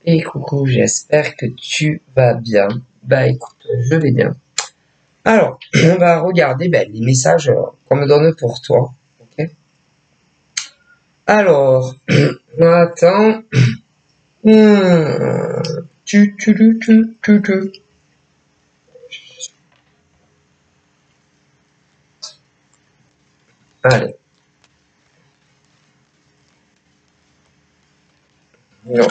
Et coucou, j'espère que tu vas bien. Bah écoute, je vais bien. Alors, on va regarder les messages qu'on me donne pour toi. Ok. Alors, attends. Hmm. Tu. Allez, non.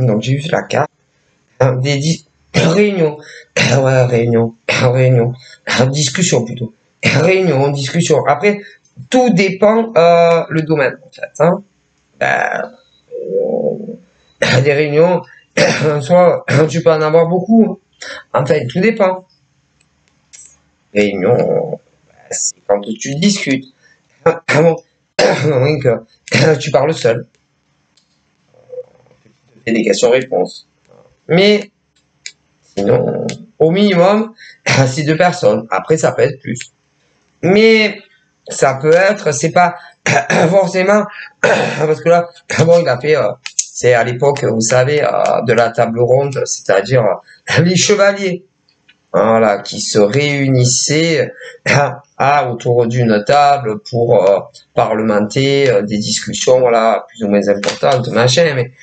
Donc j'ai vu la carte. Réunion. Ouais, réunion. Discussion plutôt. Réunion, discussion. Après, tout dépend le domaine en fait. Hein. Bah, des réunions, soit tu peux en avoir beaucoup. En fait, tout dépend. Réunion, c'est quand tu discutes. Donc, tu parles seul. Tu fais des questions-réponses. Mais sinon, au minimum, c'est deux personnes. Après, ça peut être plus. Mais ça peut être, c'est pas forcément, parce que là, bon, il a fait, c'est à l'époque, vous savez, de la table ronde, c'est-à-dire les chevaliers. Voilà, qui se réunissaient autour d'une table pour parlementer des discussions, voilà, plus ou moins importantes, machin, mais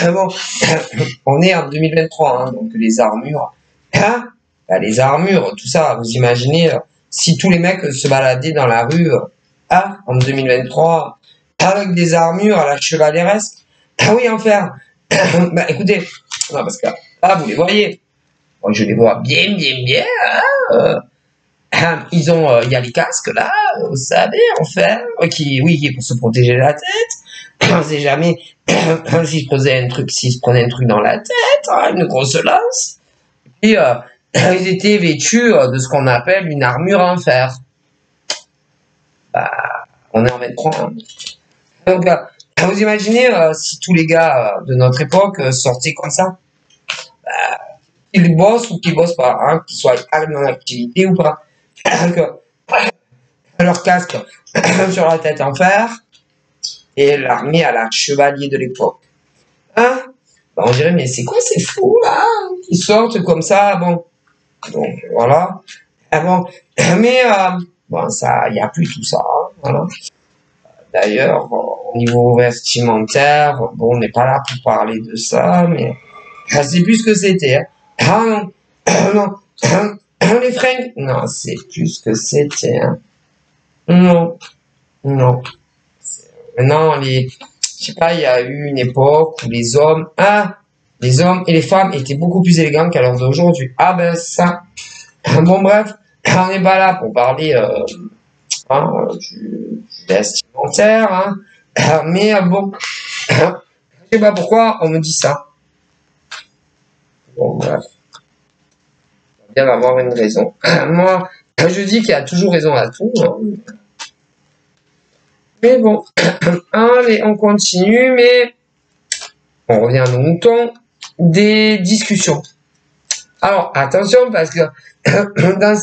bon, on est en 2023, hein, donc les armures, les armures, tout ça, vous imaginez, si tous les mecs se baladaient dans la rue, en 2023, avec des armures à la chevaleresque, oui, enfin, écoutez, non, parce que là, vous les voyez, moi, je les vois bien, ils ont, il y a les casques là, vous savez, enfin, qui est pour se protéger la tête. On sait jamais s'ils se prenaient un truc dans la tête, hein, une grosse lance. Et ils étaient vêtus de ce qu'on appelle une armure en fer. Bah, on est en 23. Hein. Donc, vous imaginez si tous les gars de notre époque sortaient comme ça, qu'ils bossent ou qu'ils bossent pas, hein, qu'ils soient en activité ou pas. Donc, leur casque sur la tête en fer et l'armée à la chevalier de l'époque. Hein? Bah, on dirait, mais c'est quoi ces fous là qui sortent comme ça? Bon, donc voilà. Bon, mais bon, ça, il n'y a plus tout ça. Hein, voilà. D'ailleurs, au niveau vestimentaire, bon, on n'est pas là pour parler de ça, mais je sais plus ce que c'était. Hein. Ah non, non, les fringues, non, c'est plus ce que c'était. Hein. Non, non. Maintenant, je sais pas, il y a eu une époque où les hommes et les femmes étaient beaucoup plus élégants qu'à l'heure d'aujourd'hui. Ah ben ça. Bon bref, on n'est pas là pour parler du vestimentaire, hein. Mais bon, je sais pas pourquoi on me dit ça. Bon bref, il va bien avoir une raison. Moi, je dis qu'il y a toujours raison à tout. Hein. Mais bon, allez, on continue, mais on revient à nos moutons des discussions. Alors, attention, parce que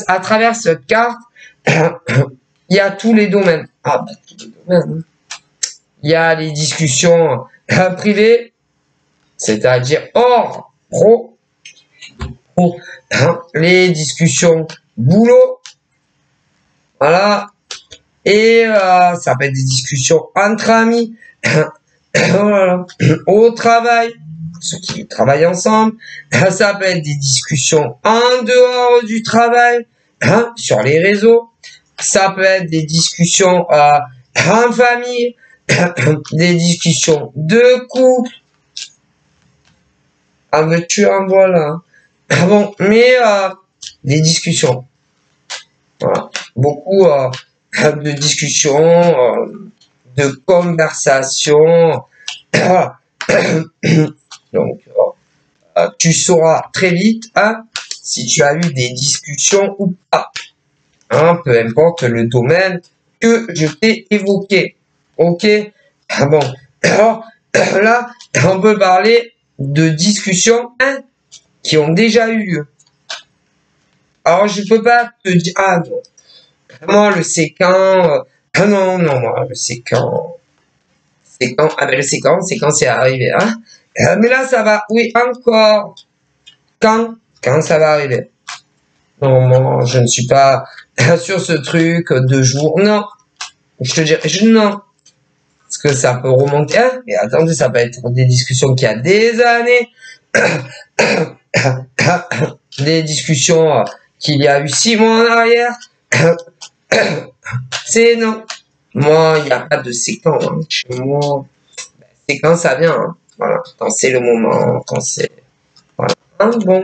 à travers cette carte, il y a tous les domaines. Ah, tous les domaines. Il y a les discussions privées, c'est-à-dire hors pro, les discussions boulot, voilà, et ça peut être des discussions entre amis, voilà. Au travail, ceux qui travaillent ensemble, ça peut être des discussions en dehors du travail, sur les réseaux, ça peut être des discussions en famille, des discussions de couple, en veux-tu, en voilà. Bon, mais des discussions, voilà. Beaucoup de discussions, de conversations. Donc, tu sauras très vite si tu as eu des discussions ou pas. Hein, peu importe le domaine que je t'ai évoqué. Ok. Bon. Alors, là, on peut parler de discussions qui ont déjà eu lieu. Alors, je peux pas te dire, ah non, moi, le séquent, ah non, non, moi, le séquent, ah ben le séquent, c'est arrivé, hein. Mais là, ça va, oui, encore. Quand ça va arriver. Non, moi, je ne suis pas sur ce truc de jour, non. Je te dirais, non. Parce que ça peut remonter, hein. Et attendez, ça peut être des discussions qui a des années. Des discussions qu'il y a eu 6 mois en arrière. C'est non. Moi, il n'y a pas de séquence. Hein. Chez moi, c'est quand ça vient. Hein. Voilà. Quand c'est le moment, quand c'est... Voilà. Hein, bon.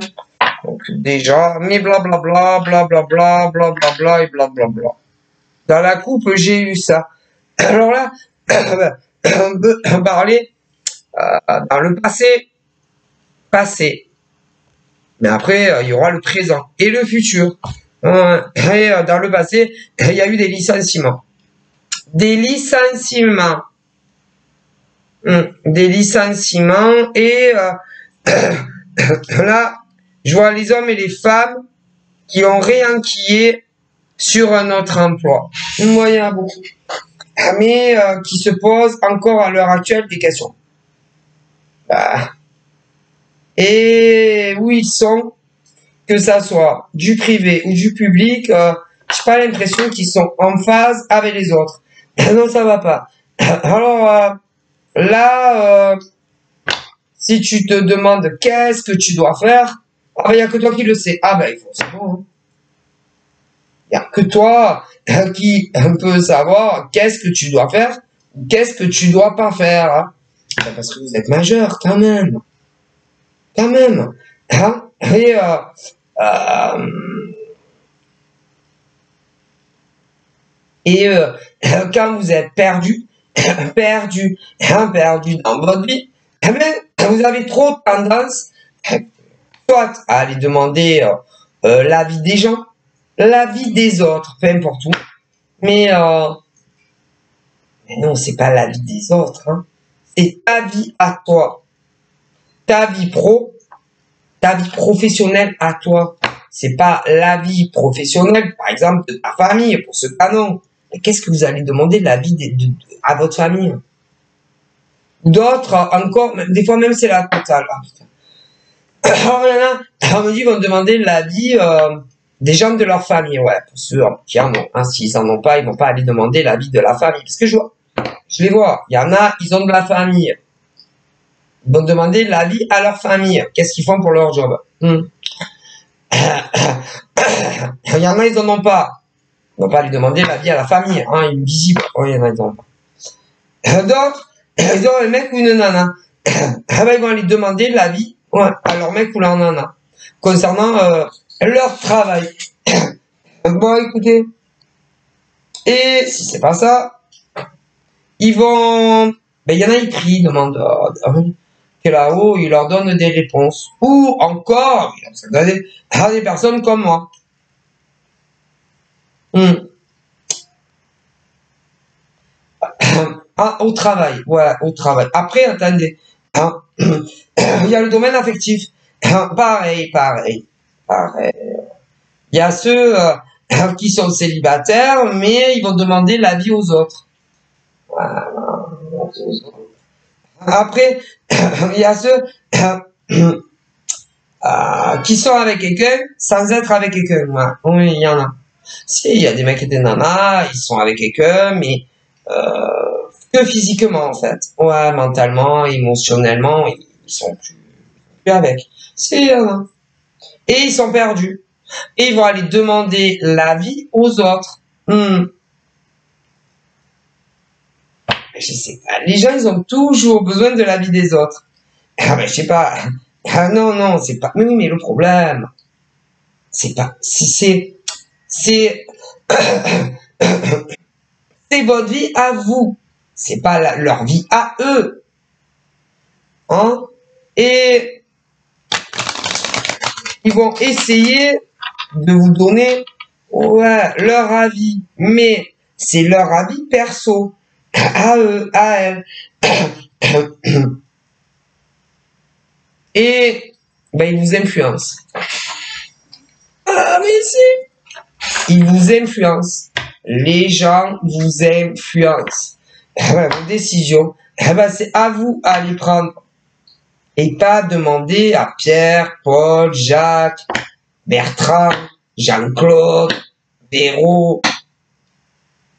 Donc déjà, mais blablabla, blablabla, blablabla et blablabla. Dans la coupe, j'ai eu ça. Alors là, on peut parler dans le passé. Mais après, il y aura le présent et le futur. Et dans le passé, il y a eu des licenciements. Des licenciements. Et là, je vois les hommes et les femmes qui ont réenquillé sur un autre emploi. Moi, il y en a beaucoup. Mais qui se posent encore à l'heure actuelle des questions. Et où ils sont, que ça soit du privé ou du public, j'ai pas l'impression qu'ils sont en phase avec les autres. Non, ça va pas. Alors là, si tu te demandes qu'est-ce que tu dois faire, ah ben, y a que toi qui le sais. Ah ben il faut savoir. Hein. Y a que toi qui peut savoir qu'est-ce que tu dois faire ou qu'est-ce que tu dois pas faire. Hein. Ben, parce que vous êtes majeur quand même. Quand même. Hein. Et quand vous êtes perdu dans votre vie, eh bien, vous avez trop tendance soit à aller demander l'avis des gens, l'avis des autres, peu importe où. Mais non, c'est pas l'avis des autres. Hein. C'est ta vie à toi. Ta vie professionnelle à toi. C'est pas la vie professionnelle, par exemple, de ta famille, pour ce cas non. Mais qu'est-ce que vous allez demander l'avis à votre famille? D'autres, encore, des fois même c'est la totale. Ah, putain. Alors, il y en a, on me dit, ils vont demander l'avis des gens de leur famille. Ouais, pour ceux qui en ont. Hein, s'ils en ont pas, ils vont pas aller demander l'avis de la famille. Parce que je les vois. Il y en a, ils ont de la famille. Ils vont demander l'avis à leur famille. Qu'est-ce qu'ils font pour leur job? Il y en a, ils en ont pas. Ils vont pas lui demander l'avis à la famille. Hein, il est visible. Oh, il y en a, ils en ont pas. D'autres, ils ont un mec ou une nana. Ils vont aller demander l'avis à leur mec ou leur nana concernant leur travail. Bon, écoutez. Et si c'est pas ça, ils vont... Ben, il y en a, ils crient, ils demandent... que là-haut, ils leur donnent des réponses. Ou encore, à des personnes comme moi. Ah, au travail. Ouais, au travail. Après, attendez. Il y a le domaine affectif. Pareil. Il y a ceux qui sont célibataires, mais ils vont demander l'avis aux autres. Voilà. Après, il y a ceux qui sont avec quelqu'un sans être avec quelqu'un. Ouais. Oui, il y en a. Si, il y a des mecs et des nanas, ils sont avec quelqu'un, mais que physiquement en fait. Ouais, mentalement, émotionnellement, ils sont plus avec. Si, il y en a. Et ils sont perdus. Et ils vont aller demander l'avis aux autres. Je sais pas. Les gens, ils ont toujours besoin de l'avis des autres. Ah ben, je sais pas. Ah non, c'est pas. Oui, mais le problème, c'est pas. C'est votre vie à vous. C'est pas leur vie à eux. Hein? Et ils vont essayer de vous donner leur avis. Mais c'est leur avis perso. à eux, à elles. Et ben, ils vous influencent. Ah, mais si! Ils vous influencent. Les gens vous influencent. Vos décisions, c'est à vous à les prendre. Et pas demander à Pierre, Paul, Jacques, Bertrand, Jean-Claude, Véro,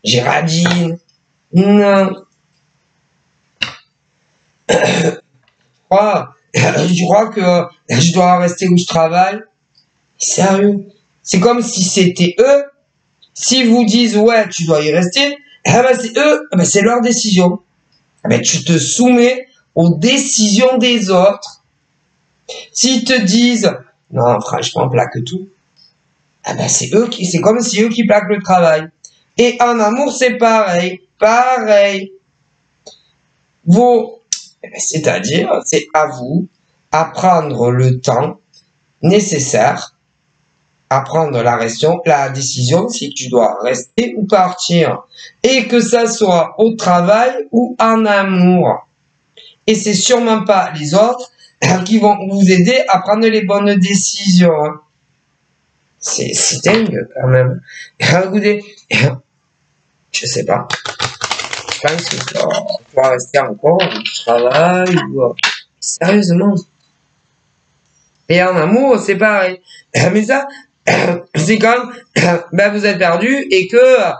Géraldine. Non. Je crois que je dois rester où je travaille. Sérieux. C'est comme si c'était eux. S'ils vous disent, ouais, tu dois y rester, c'est eux, c'est leur décision. Tu te soumets aux décisions des autres. S'ils te disent, non, franchement, plaque tout. C'est comme si eux qui plaquent le travail. Et en amour, c'est pareil. Pareil. C'est-à-dire, c'est à vous à prendre le temps nécessaire à prendre la décision si tu dois rester ou partir. Et que ça soit au travail ou en amour. Et c'est sûrement pas les autres qui vont vous aider à prendre les bonnes décisions. C'est dingue quand même. Écoutez, je sais pas. Je pense que tu dois rester encore au travail ou sérieusement. Et en amour, c'est pareil. Mais ça, c'est quand vous êtes perdu et que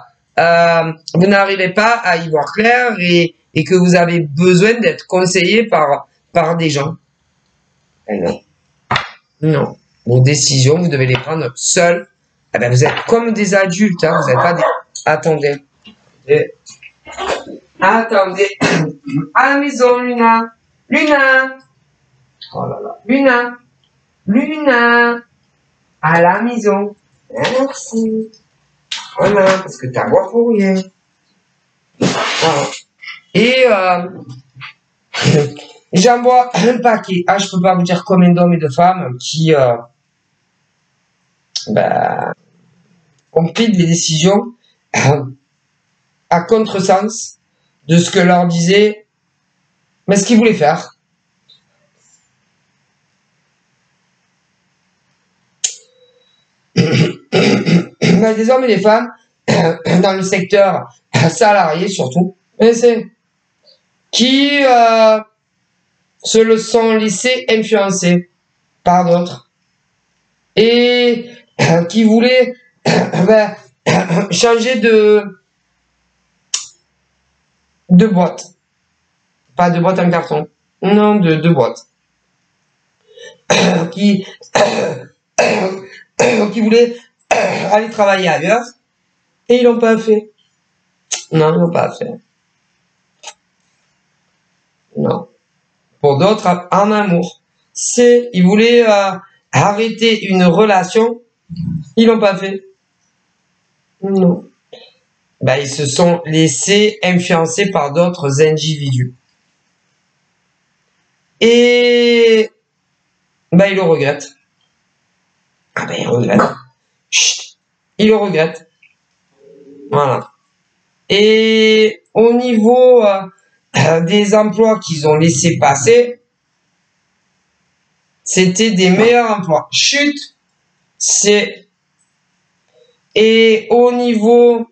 vous n'arrivez pas à y voir clair et que vous avez besoin d'être conseillé par des gens. Et non. Non. Vos décisions, vous devez les prendre seuls. Vous êtes comme des adultes, hein, vous n'êtes pas des... Attendez. Attendez. À la maison, Luna. Luna. Oh là là. Luna. Luna. À la maison. Merci. Voilà, parce que t'as boire pour rien. Voilà. Et j'en vois un paquet. Je peux pas vous dire combien d'hommes et de femmes qui ont pris des décisions à contresens de ce que leur disait mais ce qu'ils voulaient faire. Des hommes et des femmes dans le secteur salarié surtout, qui se le sont laissés influencer par d'autres et qui voulaient changer de boîte. Pas de boîte en carton. Non, de boîte. Qui voulaient aller travailler ailleurs et ils l'ont pas fait. Non, ils l'ont pas fait. Non. Pour d'autres, en amour. Ils voulaient arrêter une relation, ils l'ont pas fait. Non. Ils se sont laissés influencer par d'autres individus. Et ils le regrettent. Ils regrettent. Chut. Ils le regrettent. Voilà. Et au niveau des emplois qu'ils ont laissé passer, c'était des meilleurs emplois. Chut. Et au niveau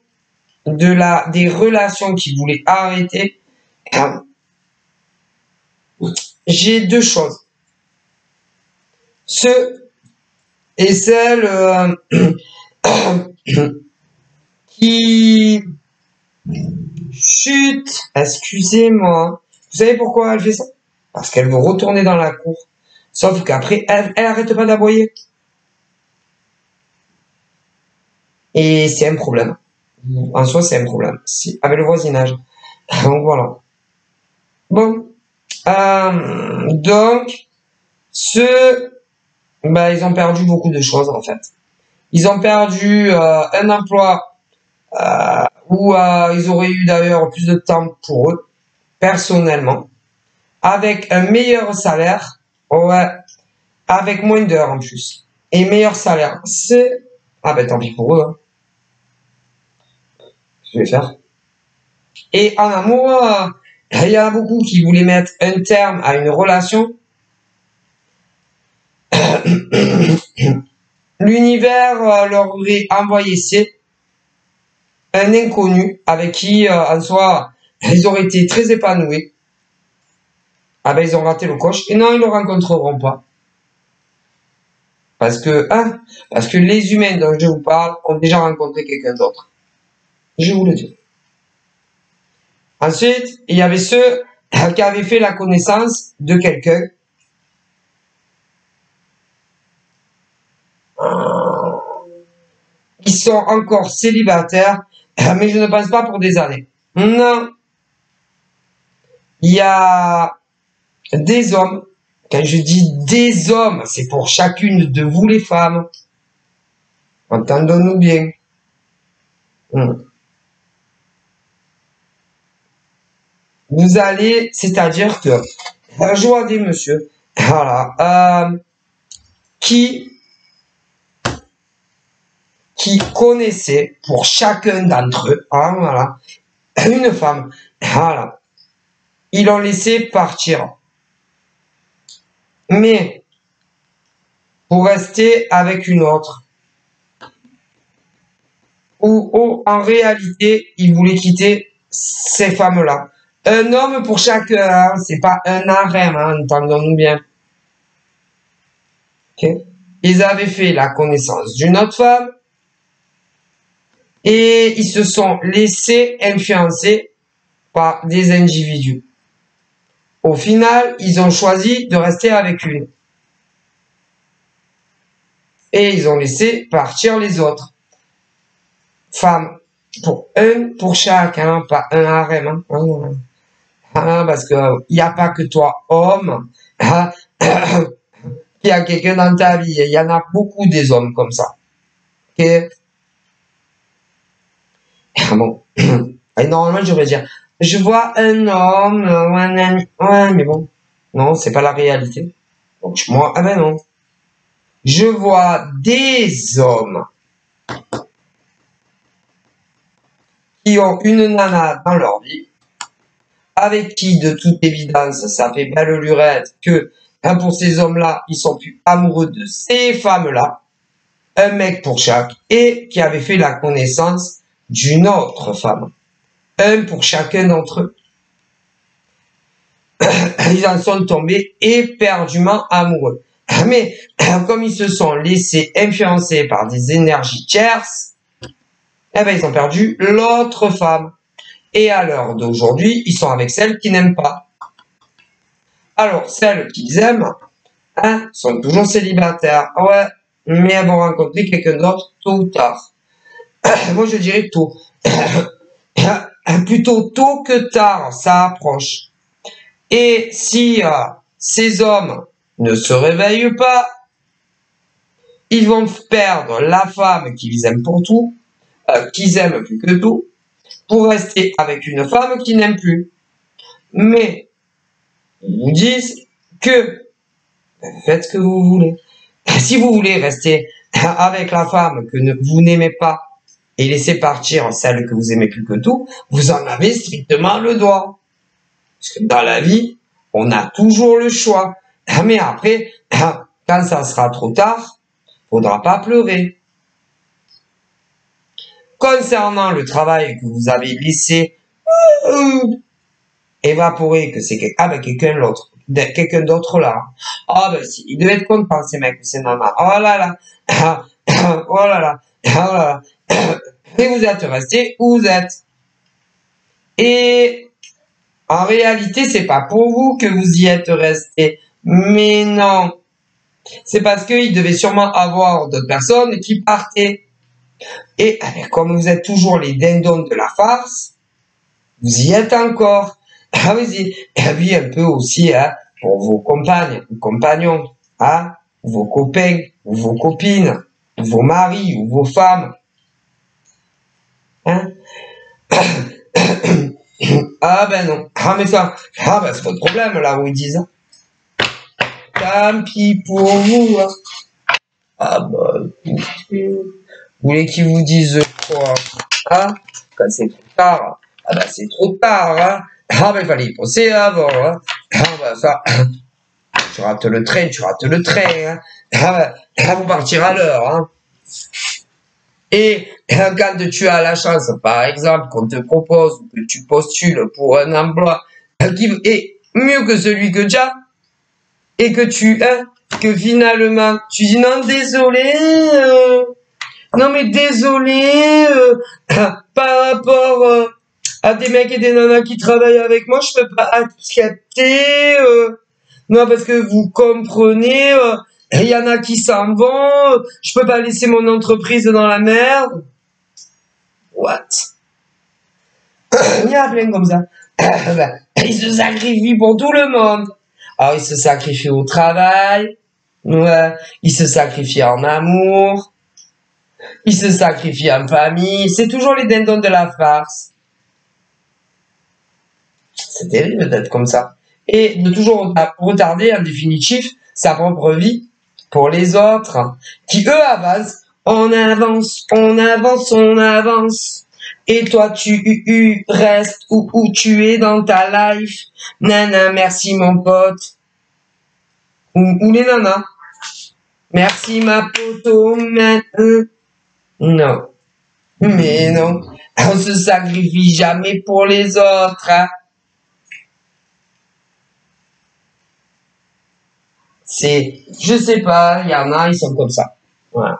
des relations qu'ils voulaient arrêter, j'ai deux choses. Ceux et celles qui... Chut, excusez-moi. Vous savez pourquoi elle fait ça? Parce qu'elle veut retourner dans la cour. Sauf qu'après, elle arrête pas d'aboyer. Et c'est un problème. En soi, c'est un problème. Avec le voisinage. Donc, voilà. Bon. Donc, ils ont perdu beaucoup de choses, en fait. Ils ont perdu un emploi où ils auraient eu d'ailleurs plus de temps pour eux, personnellement, avec un meilleur salaire, avec moins d'heures en plus, et meilleur salaire. Tant pis pour eux. Hein. Je vais faire. Et en amour, il y en a beaucoup qui voulaient mettre un terme à une relation. L'univers leur aurait envoyé un inconnu avec qui, en soi, ils auraient été très épanouis. Ah ben, ils ont raté le coche. Et non, ils ne le rencontreront pas. Parce que les humains dont je vous parle ont déjà rencontré quelqu'un d'autre. Je vous le dis. Ensuite, il y avait ceux qui avaient fait la connaissance de quelqu'un. Ils sont encore célibataires, mais je ne pense pas pour des années. Non. Il y a des hommes. Quand je dis des hommes, c'est pour chacune de vous les femmes. Entendons-nous bien. Vous allez, c'est-à-dire que je vois des messieurs, voilà, qui connaissaient pour chacun d'entre eux, hein, voilà, une femme, voilà, ils l'ont laissé partir, mais pour rester avec une autre, ou en réalité, ils voulaient quitter ces femmes-là. Un homme pour chacun, hein, c'est pas un harem, hein, entendons-nous bien. Okay. Ils avaient fait la connaissance d'une autre femme et ils se sont laissés influencer par des individus. Au final, ils ont choisi de rester avec une. Et ils ont laissé partir les autres. Femmes. Pour chaque, hein, pas un harem. Hein. Parce que il n'y a pas que toi, homme, hein, qui a quelqu'un dans ta vie. Il y en a beaucoup des hommes comme ça. Ok? Bon. Et normalement, je devrais dire, je vois un homme, ou un ami. Ouais, mais bon. Non, c'est pas la réalité. Donc, moi, ah ben non. Je vois des hommes qui ont une nana dans leur vie, avec qui, de toute évidence, ça fait belle lurette que, hein, pour ces hommes-là, ils sont plus amoureux de ces femmes-là, un mec pour chaque, et qui avait fait la connaissance d'une autre femme, un pour chacun d'entre eux. Ils en sont tombés éperdument amoureux. Mais comme ils se sont laissés influencer par des énergies tierces, eh ben ils ont perdu l'autre femme. Et à l'heure d'aujourd'hui, ils sont avec celles qu'ils n'aiment pas. Alors, celles qu'ils aiment, hein, sont toujours célibataires. Ouais, mais elles vont rencontrer quelqu'un d'autre tôt ou tard. Moi, je dirais tôt. Plutôt tôt que tard, ça approche. Et si ces hommes ne se réveillent pas, ils vont perdre la femme qu'ils aiment pour tout, qu'ils aiment plus que tout, pour rester avec une femme qu'ils n'aiment plus. Mais ils vous disent que faites ce que vous voulez. Si vous voulez rester avec la femme que vous n'aimez pas et laisser partir celle que vous aimez plus que tout, vous en avez strictement le droit. Parce que dans la vie, on a toujours le choix. Mais après, quand ça sera trop tard, faudra pas pleurer. Concernant le travail que vous avez laissé évaporer, que c'est quelqu'un d'autre là. Ah ben si, il devait être content ces mecs ou ces nanas. Oh là là, oh là là, oh là là. Et vous êtes resté où vous êtes. Et en réalité, c'est pas pour vous que vous y êtes resté. Mais non. C'est parce qu'il devait sûrement avoir d'autres personnes qui partaient. Et comme vous êtes toujours les dindons de la farce, vous y êtes encore. Ah oui, et puis un peu aussi, hein, pour vos compagnes, vos compagnons, hein, vos copains, ou vos copines, ou vos maris, ou vos femmes. Hein? Ah ben non. Ah mais ça, ah ben c'est votre problème là où ils disent. Tant pis pour vous. Hein. Ah bah, vous voulez qu'ils vous disent quoi? Hein? Quand c'est trop tard, ah bah c'est trop tard, hein. Ah bah il fallait y penser avant, hein. Ah bah ça, tu rates le train, hein. Ah bah, faut partir à l'heure, hein. Et quand tu as la chance, par exemple, qu'on te propose, que tu postules pour un emploi qui est mieux que celui que tu as, et que finalement, tu dis non, désolé, non mais désolé, par rapport à des mecs et des nanas qui travaillent avec moi, je peux pas accepter, non parce que vous comprenez, il y en a qui s'en vont, je peux pas laisser mon entreprise dans la merde. What? Il y a plein comme ça. Ben, ils se sacrifient pour tout le monde. Alors, ils se sacrifient au travail. Ouais. Ils se sacrifient en amour. Ils se sacrifient en famille. C'est toujours les dindons de la farce. C'est terrible d'être comme ça. Et de toujours retarder, en définitif, sa propre vie pour les autres, qui eux avancent. On avance, on avance, on avance. Et toi, tu restes où tu es dans ta life. Nana, merci mon pote. Ou les nanas. Merci ma poteau. Non. Mais non. On se sacrifie jamais pour les autres. Hein. Je sais pas, il y en a, ils sont comme ça. Voilà.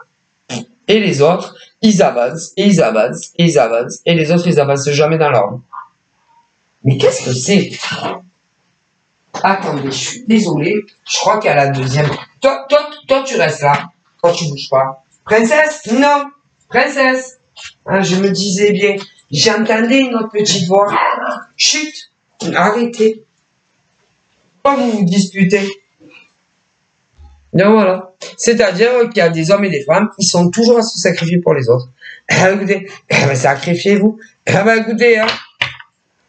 Et les autres, ils avancent, et ils avancent, et ils avancent, et les autres, ils avancent jamais dans l'ordre. Mais qu'est-ce que c'est? Attendez, je suis désolé, je crois qu'à la deuxième. Toi, tu restes là. Toi, tu bouges pas. Princesse? Non. Princesse. Hein, je me disais bien, j'entendais une autre petite voix. Chut. Arrêtez. Pourquoi vous vous disputez? Donc voilà. C'est-à-dire qu'il y a des hommes et des femmes qui sont toujours à se sacrifier pour les autres. Écoutez, sacrifiez-vous. Écoutez, hein,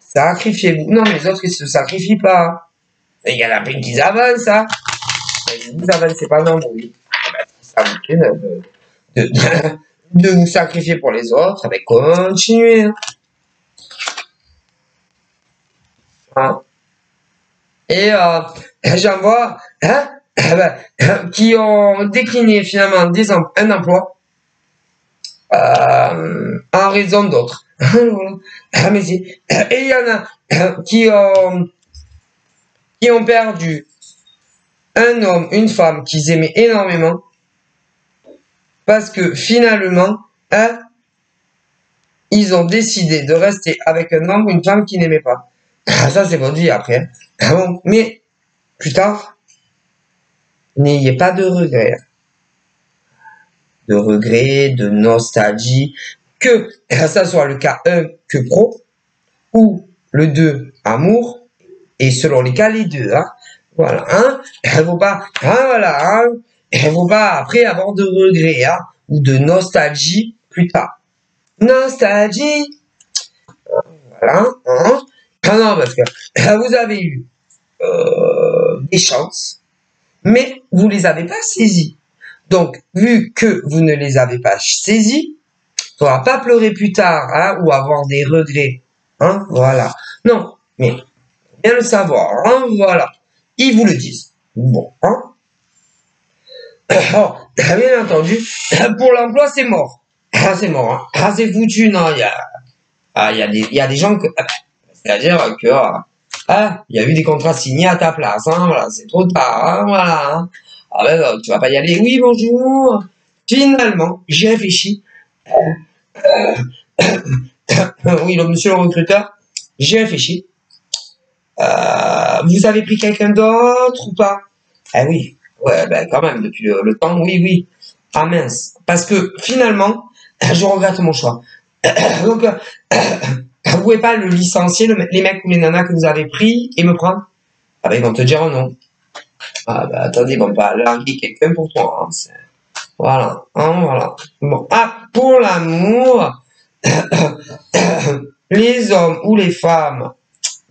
sacrifiez-vous. Non, mais les autres, ils se sacrifient pas. Hein. Il y en a plein qui avancent, hein. Vous avancez pas non plus. Ça vous plaît de vous sacrifier pour les autres. Mais continuez. Hein. Et j'en vois, hein, qui ont décliné finalement un emploi en raison d'autres. Mais et il y en a qui ont perdu un homme, une femme qu'ils aimaient énormément parce que finalement, hein, ils ont décidé de rester avec un homme ou une femme qu'ils n'aimaient pas. Ça, c'est votre vie après. Bon, mais plus tard, n'ayez pas de regrets. De regrets, de nostalgie, que ça soit le cas 1 que pro, ou le 2 amour, et selon les cas, les deux. Hein. Voilà, hein. Il faut pas, hein, voilà, hein. Il faut pas après avoir de regrets, hein, ou de nostalgie plus tard. Nostalgie. Voilà, hein. Ah non, parce que vous avez eu des chances, mais vous les avez pas saisies. Donc, vu que vous ne les avez pas saisies, il faudra pas pleurer plus tard, hein, ou avoir des regrets. Hein, voilà. Non, mais bien le savoir, hein, voilà. Ils vous le disent. Bon, hein. Oh, bien entendu, pour l'emploi, c'est mort. Ah, c'est mort, hein. Ah, c'est foutu, non, il y a des gens que, c'est-à-dire que, il y a eu des contrats signés à ta place, hein, voilà, c'est trop tard, hein, voilà, hein. Ah ben, tu vas pas y aller. Oui, bonjour. Finalement, j'ai réfléchi. Oui, monsieur le recruteur, j'ai réfléchi. Vous avez pris quelqu'un d'autre ou pas? Ah oui, ouais, ben quand même, depuis le temps, oui, oui. Ah mince, parce que finalement, je regrette mon choix. Donc, vous pouvez pas le licencier, les mecs ou les nanas que vous avez pris et me prendre? Ah ben, ils vont te dire non. Ah ben, attendez, ils vont pas larguer quelqu'un pour toi. Hein, voilà, hein, voilà. Bon, pour l'amour, les hommes ou les femmes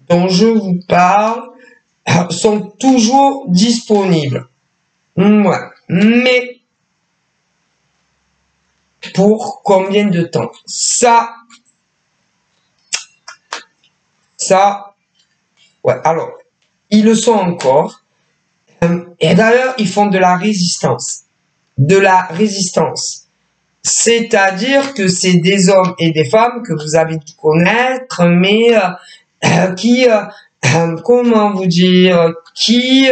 dont je vous parle sont toujours disponibles. Ouais. Mais pour combien de temps? Ça, Ça, ouais, alors, ils le sont encore. Et d'ailleurs, ils font de la résistance. De la résistance. C'est-à-dire que c'est des hommes et des femmes que vous avez dû connaître, mais qui, comment vous dire, qui,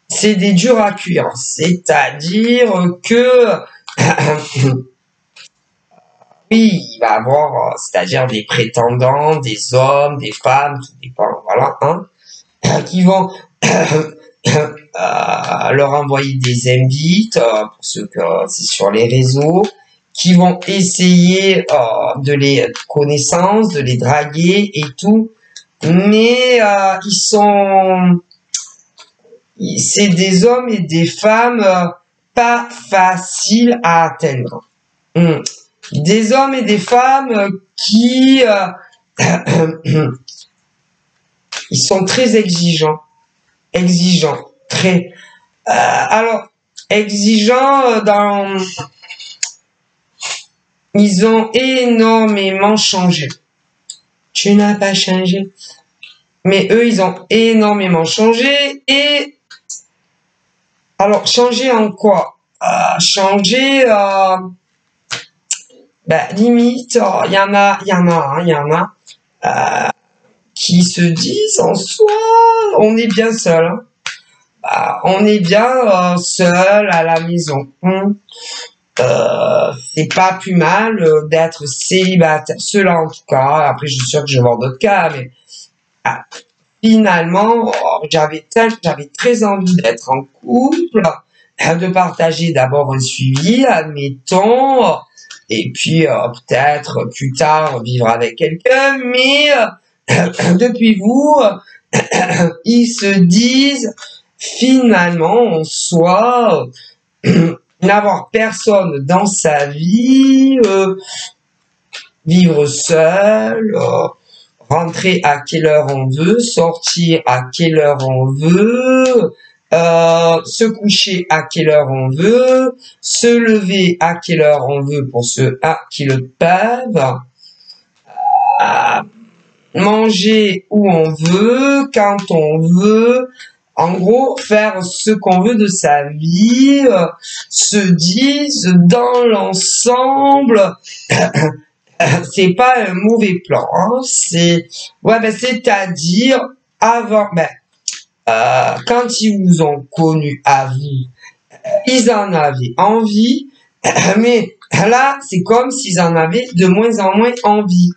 c'est des durs à cuire. C'est-à-dire que, oui, il va avoir, c'est-à-dire des prétendants, des hommes, des femmes, tout dépend, voilà, hein, qui vont leur envoyer des invites, pour ceux que c'est sur les réseaux, qui vont essayer de les connaissances, de les draguer et tout, mais c'est des hommes et des femmes pas faciles à atteindre. Des hommes et des femmes qui ils sont très exigeants, très. Alors exigeants dans, ils ont énormément changé. Tu n'as pas changé, mais eux ils ont énormément changé et alors changer en quoi? Changer. Limite, il y en a qui se disent en soi, on est bien seul. On est bien seul à la maison. C'est pas plus mal d'être célibataire. Ceux-là en tout cas. Après, je suis sûr que je vais voir d'autres cas, mais finalement, j'avais très envie d'être en couple, de partager d'abord un suivi, admettons. Et puis peut-être plus tard vivre avec quelqu'un, mais depuis vous, ils se disent finalement en soi n'avoir personne dans sa vie, vivre seul, rentrer à quelle heure on veut, sortir à quelle heure on veut, se coucher à quelle heure on veut, se lever à quelle heure on veut pour ceux qui le peuvent, manger où on veut, quand on veut, en gros, faire ce qu'on veut de sa vie, se disent dans l'ensemble, c'est pas un mauvais plan, hein, c'est-à-dire avant, quand ils vous ont connu à vous, ils en avaient envie, mais là, c'est comme s'ils en avaient de moins en moins envie.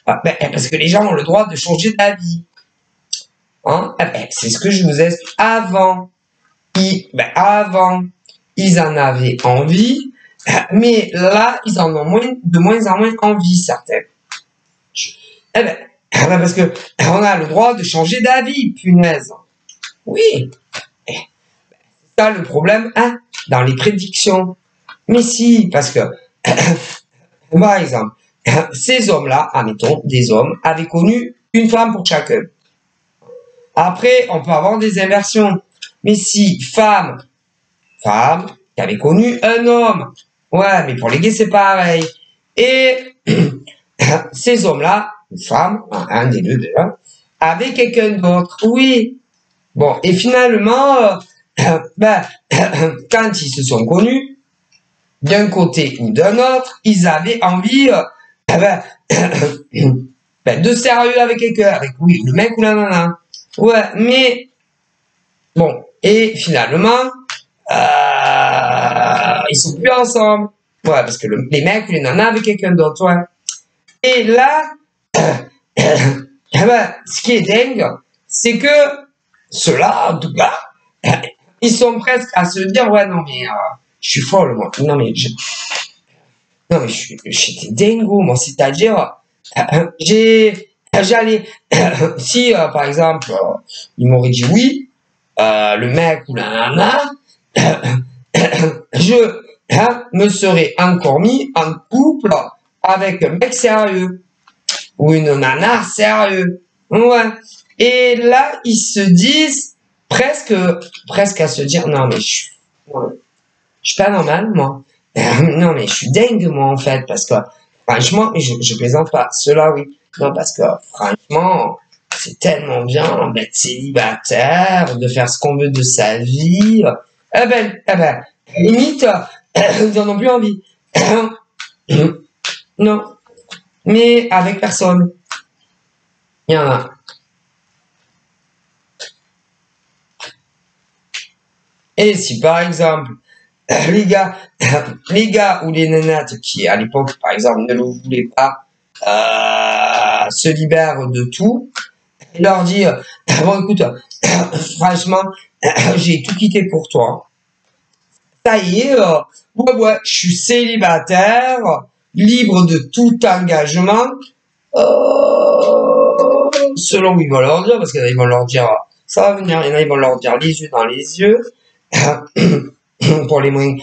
Parce que les gens ont le droit de changer d'avis. Hein? C'est ce que je vous explique. Avant, ils en avaient envie, mais là, ils en ont de moins en moins envie, certains. Parce que on a le droit de changer d'avis, punaise. Oui, c'est ça le problème, hein, dans les prédictions. Mais si, parce que, par exemple, ces hommes-là, admettons, des hommes, avaient connu une femme pour chacun. Après, on peut avoir des inversions. Mais si, femme, qui avait connu un homme, ouais, mais pour les gays, c'est pareil. Et ces hommes-là, une femme, un des deux déjà, avaient quelqu'un d'autre, oui. Bon, et finalement, quand ils se sont connus, d'un côté ou d'un autre, ils avaient envie de sérieux avec quelqu'un, avec oui, le mec ou la nana. Ouais, mais bon, et finalement, ils sont plus ensemble. Ouais, parce que les mecs ou les nanas avec quelqu'un d'autre, ouais. Et là, ce qui est dingue, c'est que ceux-là, en tout cas, ils sont presque à se dire, ouais, non, mais je suis folle, moi. Non, mais j'étais dingo, moi. C'est-à-dire, j'allais, si, par exemple, il m'aurait dit oui, le mec ou la nana, je me serais encore mis en couple avec un mec sérieux ou une nana sérieux. Ouais. Et là, ils se disent presque à se dire non mais je suis pas normal moi. Non mais je suis dingue moi en fait parce que Franchement, je plaisante pas. Cela, oui. Non, parce que franchement, c'est tellement bien d'être célibataire, de faire ce qu'on veut de sa vie. Eh ben, limite, ils en ont plus envie. Non, mais avec personne. Il y en a. Et si par exemple, les gars, les gars ou les nanettes qui, à l'époque, par exemple, ne le voulaient pas, se libèrent de tout, et leur dire, bon, écoute, franchement, j'ai tout quitté pour toi. Ça y est, ouais, je suis célibataire, libre de tout engagement, selon où ils vont leur dire, parce qu'il y en a, ils vont leur dire, ça va venir, il y en a, ils vont leur dire les yeux dans les yeux, pour les moins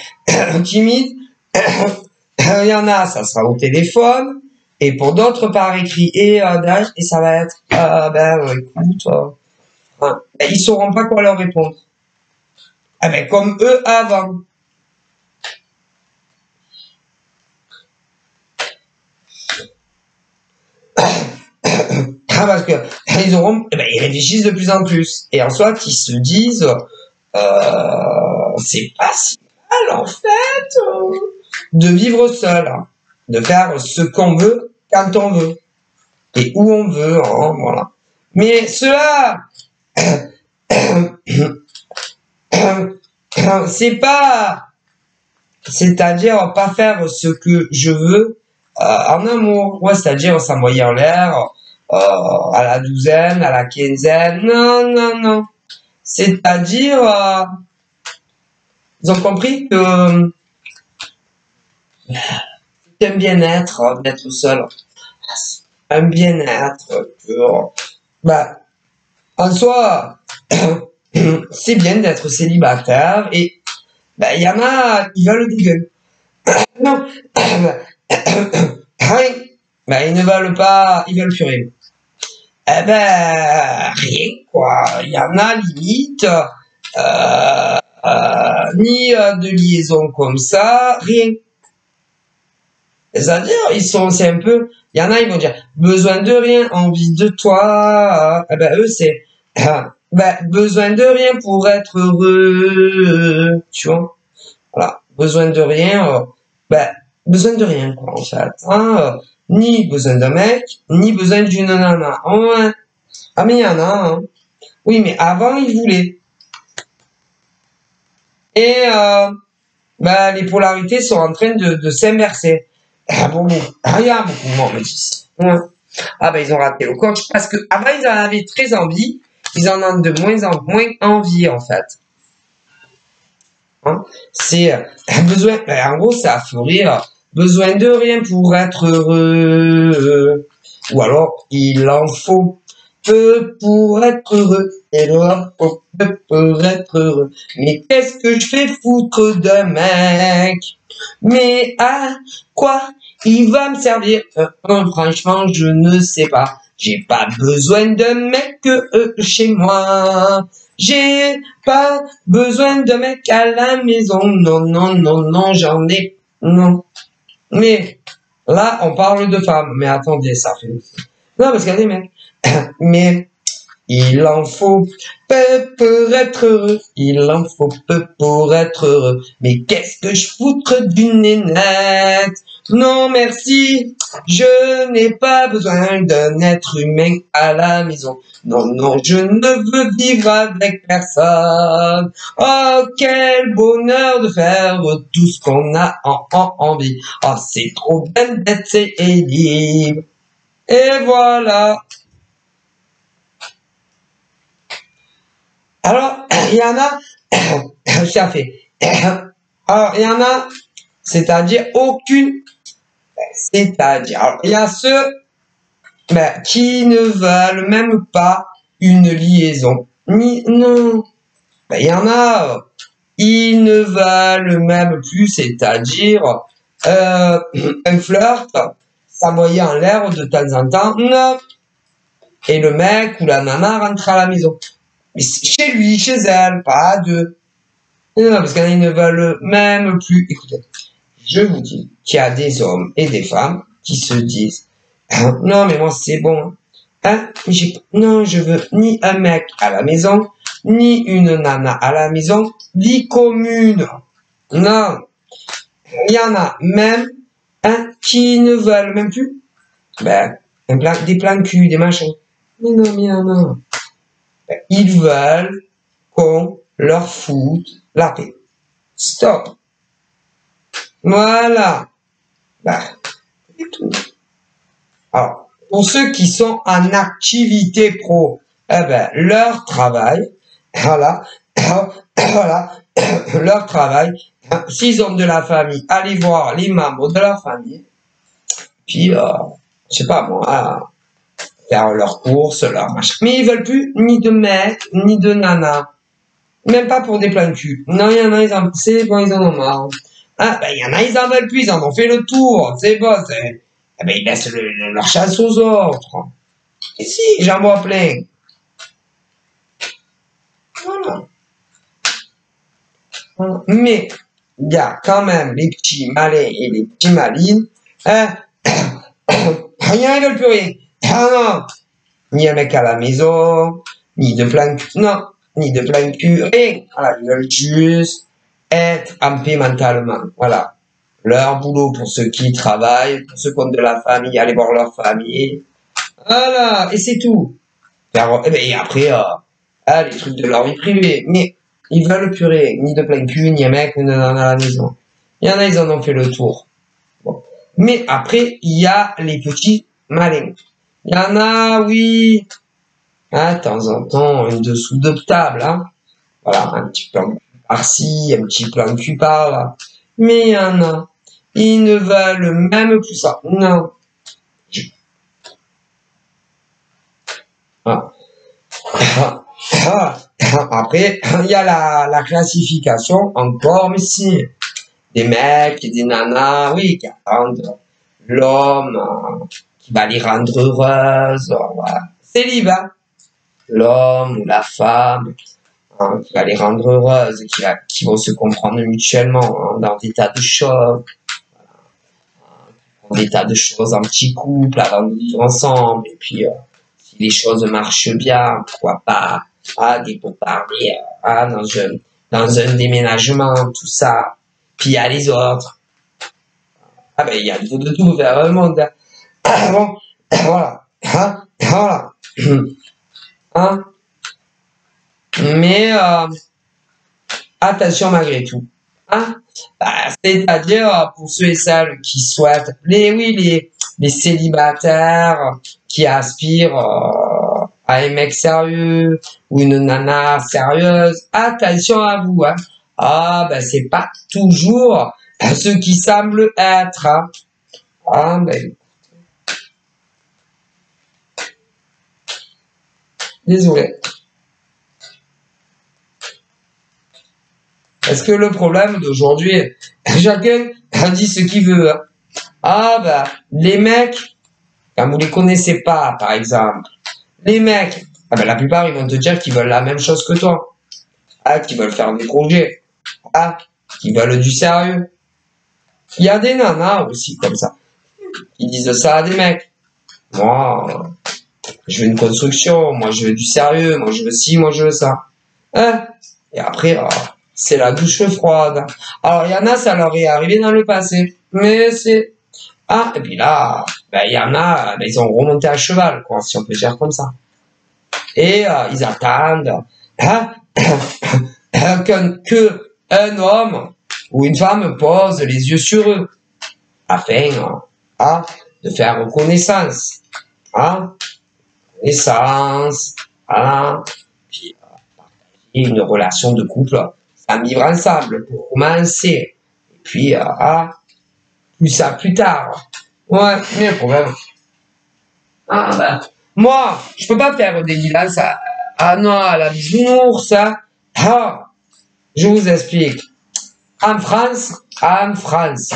timides. Il y en a, ça sera au téléphone, et pour d'autres par écrit, et ça va être, écoute, hein, ils sauront pas quoi leur répondre. Ah ben, comme eux avant. Ah, parce que ils auront, ils réfléchissent de plus en plus, et en soit ils se disent, c'est pas si mal en fait de vivre seul, hein, de faire ce qu'on veut quand on veut et où on veut, hein, voilà. Mais cela, c'est pas, c'est-à-dire pas faire ce que je veux en amour, ouais, c'est-à-dire s'envoyer en l'air à la douzaine, à la quinzaine, non, non, non. C'est-à-dire, ils ont compris que c'est un bien-être d'être seul, un bien-être que, bah, en soi, c'est bien d'être célibataire et bah, il y en a, ils veulent des gueules. Non, bah, ils ne veulent pas, ils veulent plus rien. Eh ben, rien, quoi. Il y en a limite, ni de liaison comme ça, rien. C'est-à-dire, c'est un peu, il y en a, ils vont dire, besoin de rien, envie de toi. Eh ben, eux, c'est, besoin de rien pour être heureux, tu vois. Voilà, besoin de rien, besoin de rien, quoi, en fait. Hein, ni besoin d'un mec, ni besoin d'une nana. Ouais. Ah, mais il y en a, hein. Oui, mais avant, ils voulaient. Et, les polarités sont en train de s'inverser. Ah bon, rien beaucoup, non, mais ouais. Ah ben, ils ont raté le coach parce que avant, ils en avaient très envie. Ils en ont de moins en moins envie, en fait. Hein, c'est besoin, en gros, ça ferait besoin de rien pour être heureux. Ou alors, il en faut peu pour être heureux. Il en faut peu pour être heureux. Mais qu'est-ce que je fais foutre d'un mec? Mais à quoi il va me servir? Franchement, je ne sais pas. J'ai pas besoin de mec chez moi. J'ai pas besoin de mec à la maison. Non, non, non, non, j'en ai... Non. Mais là, on parle de femmes. Mais attendez, ça fait... Non, parce qu'il y a des mecs. Mais il en faut peu pour être heureux. Il en faut peu pour être heureux. Mais qu'est-ce que je foutre d'une nénette? Non, merci. Je n'ai pas besoin d'un être humain à la maison. Non, non, je ne veux vivre avec personne. Oh, quel bonheur de faire tout ce qu'on a envie. Oh, c'est trop bien d'être libre. Et voilà. Alors, il y en a, ça fait. Alors, il y en a, c'est-à-dire aucune, c'est-à-dire, alors, il y a ceux qui ne veulent même pas une liaison. Non. Il y en a, ils ne veulent même plus, c'est-à-dire un flirt, s'envoyer en l'air de temps en temps. Non. Et le mec ou la nana rentre à la maison. Mais chez lui, chez elle, pas à deux. Non, parce qu'ils ne veulent même plus. Écoutez, je vous dis qu'il y a des hommes et des femmes qui se disent, non, mais moi, c'est bon. Hein, non, je veux ni un mec à la maison, ni une nana à la maison, vie commune. Non. Il y en a même, qui ne veulent même plus, des plans de cul, des machins. Mais non, mais non. Ils veulent qu'on leur foute la paix. Stop. Voilà. C'est tout. Alors, pour ceux qui sont en activité pro, leur travail, voilà, leur travail, s'ils ont de la famille, allez voir les membres de leur famille, puis, je sais pas moi, faire leurs courses, leur machin. Mais ils veulent plus ni de mec, ni de nana. Même pas pour des plans de cul. Non, il y en a, c'est bon, ils en ont marre. Il y en a, ils en veulent plus, ils en ont fait le tour, c'est bon, ils laissent leur chasse aux autres. Et si, j'en vois plein. Voilà. Mais, il y a quand même les petits malins et les petits malines, rien, ils veulent plus rien. Non. Ni un mec à la maison, ni de plan de cul, non, ni de plan de cul, rien. Voilà, ils veulent juste être en paix mentalement. Voilà. Leur boulot pour ceux qui travaillent, pour ceux qui ont de la famille, aller voir leur famille. Voilà, et c'est tout. Et après, les trucs de leur vie privée. Mais ils veulent plus rien, ni de plein cul, ni un mec, ni un à la maison. Il y en a, ils en ont fait le tour. Bon. Mais après, il y a les petits malins. Il y en a, oui, de temps en temps, un dessous de table, Voilà, un petit plan par-ci, un petit plan de cul par-là. Mais il y en a, ils ne veulent même plus ça. Non. Après, il y a la classification encore, mais si. Des mecs et des nanas, oui, qui attendent l'homme qui va les rendre heureuses. Voilà. Célibat. L'homme ou la femme qui va les rendre heureuses, qui vont se comprendre mutuellement dans des tas de choses. Des tas de choses en petit couple avant de vivre ensemble. Et puis, si les choses marchent bien, pourquoi pas des pourparlers dans un déménagement, tout ça. Puis il y a les autres. Il y a de tout vers le monde. Bon, voilà. Voilà. Mais attention malgré tout. C'est-à-dire pour ceux et celles qui souhaitent, les célibataires qui aspirent à un mec sérieux ou une nana sérieuse, attention à vous. C'est pas toujours ce qui semble être. Désolé. Parce que le problème d'aujourd'hui, chacun dit ce qu'il veut. Les mecs, quand vous les connaissez pas, par exemple, les mecs, la plupart, ils vont te dire qu'ils veulent la même chose que toi. Qu'ils veulent faire des projets. Qu'ils veulent du sérieux. Il y a des nanas aussi, comme ça. Ils disent ça à des mecs. Moi, je veux une construction, moi je veux du sérieux, moi je veux ci, moi je veux ça. Et après, c'est la douche froide. Alors, il y en a, ça leur est arrivé dans le passé. Mais c'est... et puis là, il y en a, ils ont remonté à cheval, quoi, si on peut dire comme ça. Et ils attendent que un homme ou une femme pose les yeux sur eux afin de faire connaissance. Connaissance, puis une relation de couple, à vivre ensemble pour commencer. Et puis, plus ça plus tard. Ouais, mais le problème. Moi, je peux pas faire des bilans à la bisounours, je vous explique. En France, voilà, en France.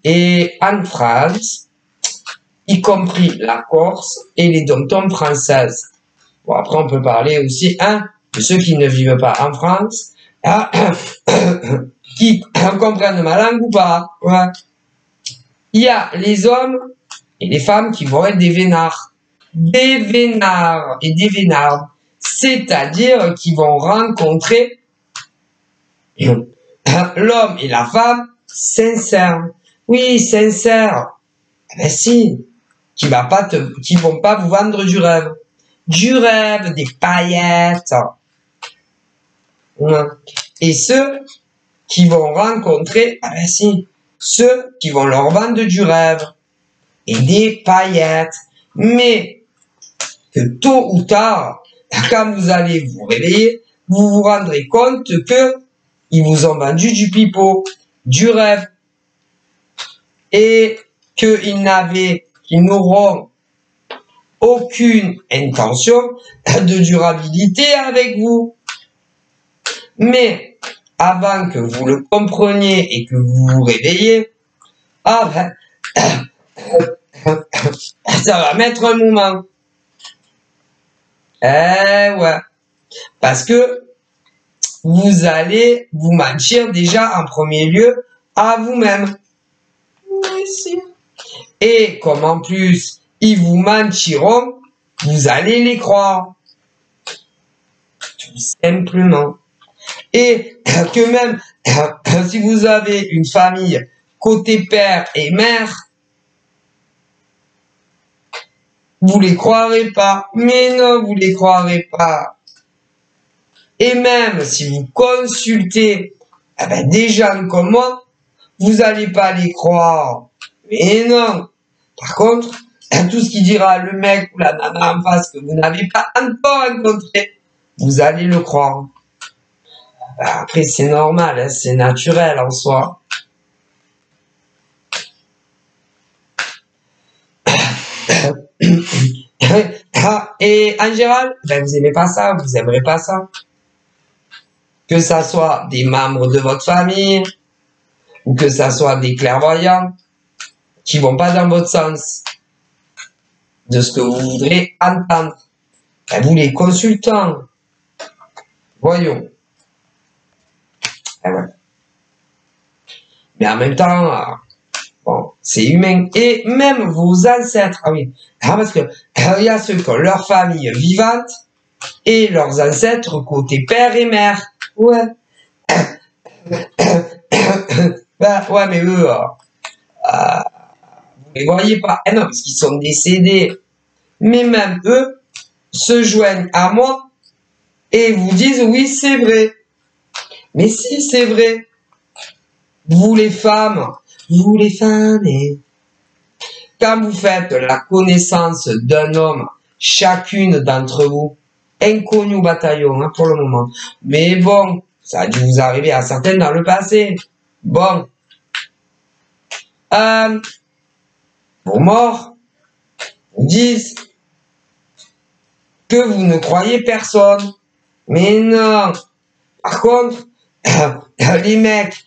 Et en France, y compris la Corse et les dom-toms françaises. Bon, après, on peut parler aussi, de ceux qui ne vivent pas en France. qui comprennent ma langue ou pas. Ouais. Il y a les hommes et les femmes qui vont être des vénards. Des vénards et des vénardes. C'est-à-dire qu'ils vont rencontrer l'homme et la femme sincères. Oui, sincères. Ben si. Qui vont pas vous vendre du rêve. Du rêve, des paillettes. Ouais. Et ceux qui vont rencontrer, ah ben si, ceux qui vont leur vendre du rêve et des paillettes. Mais que tôt ou tard, quand vous allez vous réveiller, vous vous rendrez compte que ils vous ont vendu du pipeau, du rêve, et qu'ils n'auront aucune intention de durabilité avec vous. Mais avant que vous le compreniez et que vous vous réveillez, ah ben, ça va mettre un moment. Eh ouais, parce que vous allez vous mentir déjà en premier lieu à vous-même. Et comme en plus, ils vous mentiront, vous allez les croire. Tout simplement. Et que même si vous avez une famille côté père et mère, vous les croirez pas. Mais non, vous les croirez pas. Et même si vous consultez des gens comme moi, vous n'allez pas les croire. Mais non. Par contre, tout ce qui dira le mec ou la nana en face que vous n'avez pas encore rencontré, vous allez le croire. Après, c'est normal, hein, c'est naturel en soi. Et en général, vous aimez pas ça, vous aimerez pas ça. Que ça soit des membres de votre famille, ou que ça soit des clairvoyants, qui vont pas dans votre sens, de ce que vous voudrez entendre. Vous les consultants, voyons. Ouais. Mais en même temps, bon, c'est humain. Et même vos ancêtres, ah oui, parce que il y a ceux qui ont leur famille vivante et leurs ancêtres côté père et mère. Ouais. Ouais, mais eux, vous les voyez pas. Eh non, parce qu'ils sont décédés. Mais même eux se joignent à moi et vous disent oui, c'est vrai. Mais si, c'est vrai. Vous les femmes, et quand vous faites la connaissance d'un homme, chacune d'entre vous, inconnu au bataillon hein, pour le moment, mais bon, ça a dû vous arriver à certaines dans le passé. Bon, vos morts vous disent que vous ne croyez personne. Mais non. Par contre, les mecs,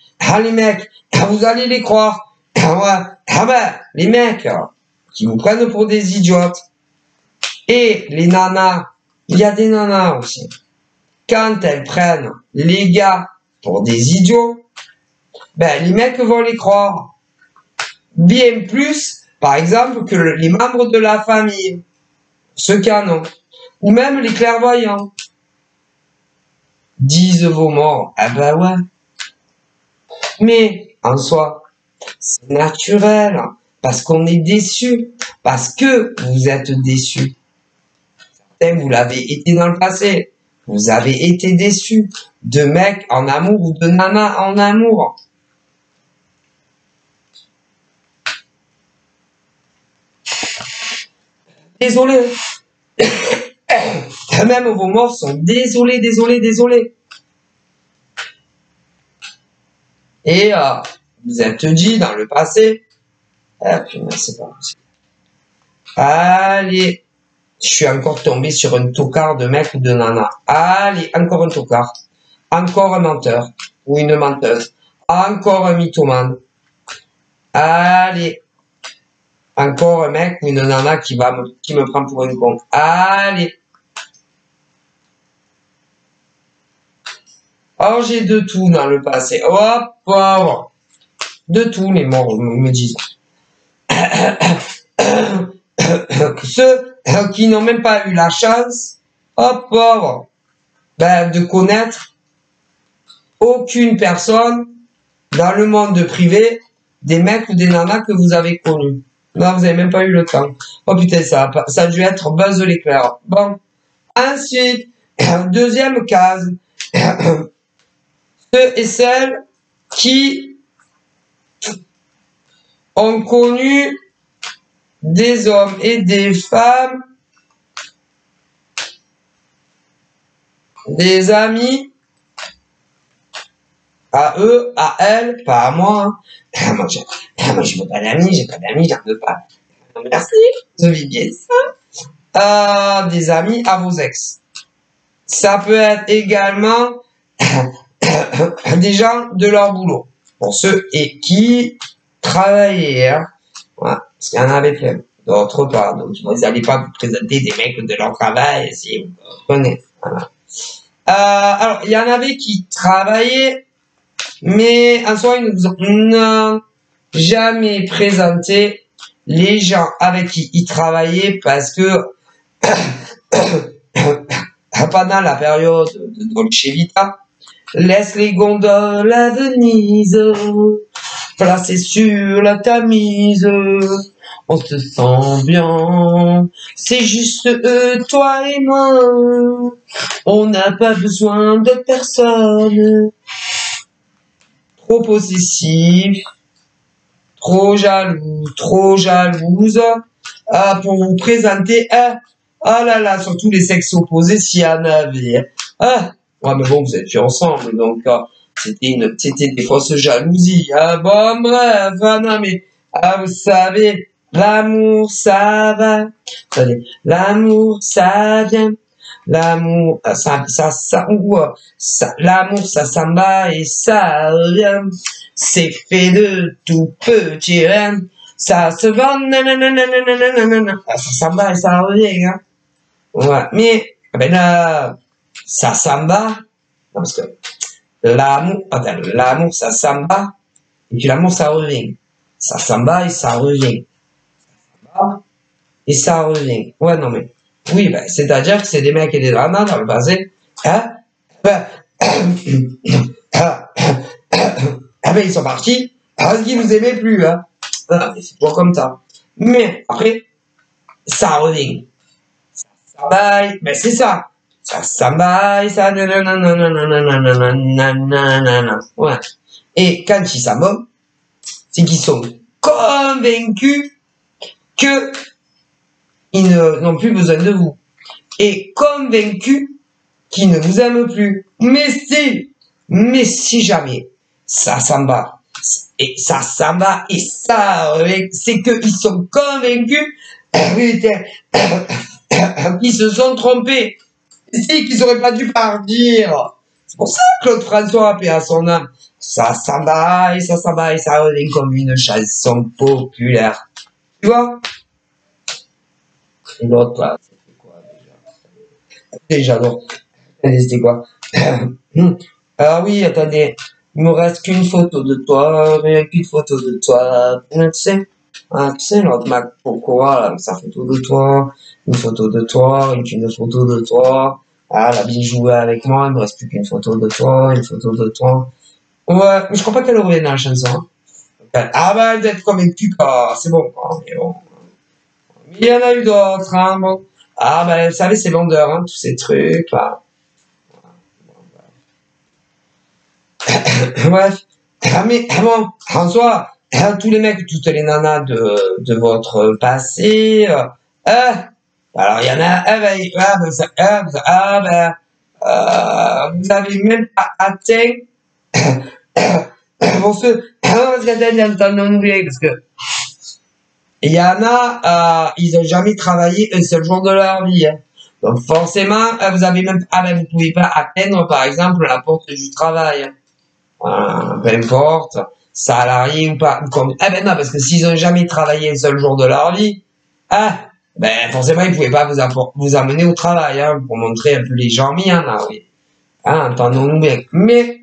vous allez les croire. Les mecs qui vous prennent pour des idiotes. Et les nanas, il y a des nanas aussi. Quand elles prennent les gars pour des idiots, les mecs vont les croire. Bien plus, par exemple, que les membres de la famille. Ceux qui en ont. Ou même les clairvoyants. Disent vos morts. Ouais. Mais, en soi, c'est naturel. Parce qu'on est déçu. Parce que vous êtes déçu. Certains, vous l'avez été dans le passé. Vous avez été déçu de mecs en amour ou de nanas en amour. Désolé. Même vos morts sont désolés. Et vous êtes dit dans le passé, c'est pas possible. Allez, je suis encore tombé sur un tocard de mec ou de nana. Allez, encore un tocard. Encore un menteur ou une menteuse. Encore un mythomane. Allez, encore un mec ou une nana qui me prend pour une con. Allez. Alors, j'ai de tout dans le passé. Hop, hop. De tout, les morts me disent. Ceux qui n'ont même pas eu la chance, hop, hop, ben, de connaître aucune personne dans le monde privé, des mecs ou des nanas que vous avez connus. Non, vous n'avez même pas eu le temps. Oh putain, ça a dû être Buzz l'éclair. Bon. Ensuite, deuxième case. Ceux et celles qui ont connu des hommes et des femmes, des amis, à eux, à elles, pas à moi. Hein. Moi, je veux pas d'amis, j'ai pas d'amis, j'en veux pas. Merci, je vis bien ça. Des amis à vos ex. Ça peut être également des gens de leur boulot. Pour ceux et qui travaillaient, hein. Voilà, parce qu'il y en avait plein d'autre part. Donc, vous n'allez pas vous présenter des mecs de leur travail si vous connaissez. Voilà. Alors, il y en avait qui travaillaient, mais en soi, ils n'ont jamais présenté les gens avec qui ils travaillaient parce que pendant la période de Dolce Vita, laisse les gondoles à Venise, placées sur la Tamise, on se sent bien, c'est juste toi et moi, on n'a pas besoin de personne. Trop possessif, trop jaloux, trop jalouse, pour vous présenter, ah là là, surtout les sexes opposés s'il y en avait. Ouais, mais bon, vous êtes plus ensemble, donc c'était des fausses jalousies. Bon, bref, non mais, vous savez, l'amour ça va, l'amour ça vient. L'amour, l'amour, ça s'en va et ça revient. C'est fait de tout petit rien. Ça se vend, nanana. Ça s'en va et ça revient, hein. Ouais. Mais, ben là, ça s'en va. Non, parce que l'amour, ça s'en va. Et puis l'amour, ça revient. Ça s'en va et ça revient. Et ça revient. Ouais, non, mais. Oui, ben, c'est-à-dire que c'est des mecs et des nanas dans le passé. Hein? Ben, ils sont partis parce qu'ils nous aimaient plus, hein. Voilà, c'est toujours comme ça. Mais, après, ça revient. Ça s'en va, ben, c'est ça. Ça s'en va, ça, nanana. Ouais. Et quand ils s'en vont, c'est qu'ils sont convaincus que ils n'ont plus besoin de vous. Et convaincus qu'ils ne vous aiment plus. Mais si jamais, ça s'en va. Et ça s'en va, et ça, c'est qu'ils sont convaincus, qu'ils se sont trompés. C'est qu'ils auraient pas dû partir. C'est pour ça que Claude François a paix à son âme. Ça s'en va, et ça s'en va, et ça revient comme une chanson populaire. Tu vois? Et l'autre, là, c'était quoi, déjà? J'adore. C'était quoi? Ah oui, attendez. Il me reste qu'une photo de toi, rien qu'une photo de toi. Tu sais, l'autre Mac, pourquoi, là, sa photo de toi, une photo de toi, une photo de toi. Ah, elle a bien joué avec moi, il me reste plus qu'une photo de toi, une photo de toi. Ouais, mais je crois pas qu'elle revienne dans la chanson. Hein. Ah bah, elle doit être comme une pupa, c'est bon, mais bon. Il y en a eu d'autres, hein, bon. Ah, ben, vous savez, c'est vendeur, hein, tous ces trucs, là. Bref. Mais, bon, en soi, tous les mecs, toutes les nanas de votre passé, alors, il y en a, vous avez même pas atteint, pour ceux, parce que, il y en a, ils ont jamais travaillé un seul jour de leur vie. Hein. Donc forcément, vous avez même, vous pouvez pas atteindre, par exemple, la porte du travail. Peu importe, salarié ou pas. Comme, ben non, parce que s'ils ont jamais travaillé un seul jour de leur vie, ben forcément, ils pouvaient pas vous amener au travail, hein, pour montrer un peu les gens mis, hein, là, oui. Hein, entendons-nous bien. Mais,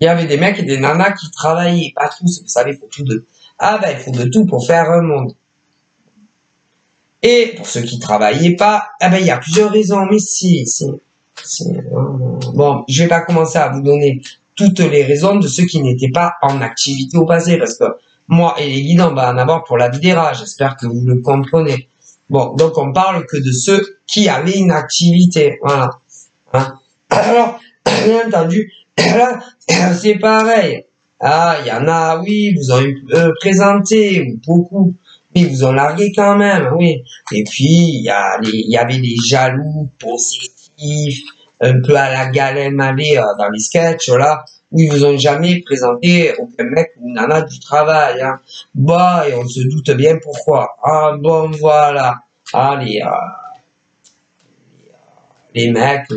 il y avait des mecs et des nanas qui travaillaient, pas tous, vous savez, il faut tout de... Ah ben, il faut de tout pour faire un monde. Et pour ceux qui travaillaient pas, eh ben, il y a plusieurs raisons, mais bon, je vais pas commencer à vous donner toutes les raisons de ceux qui n'étaient pas en activité au passé, parce que moi et les guides, on va en avoir pour la vie des rats, j'espère que vous le comprenez. Bon, donc on parle que de ceux qui avaient une activité, voilà. Hein. Alors, bien entendu, là, c'est pareil. Ah, il y en a, oui, vous ont présenté, ou beaucoup, mais ils vous ont largué quand même, oui. Et puis, il y avait des jaloux, possessifs, un peu à la galère allée dans les sketchs, là, où ils vous ont jamais présenté aucun mec ou nana du travail, hein. Bah, et on se doute bien pourquoi. Ah, bon, voilà. Ah, les mecs,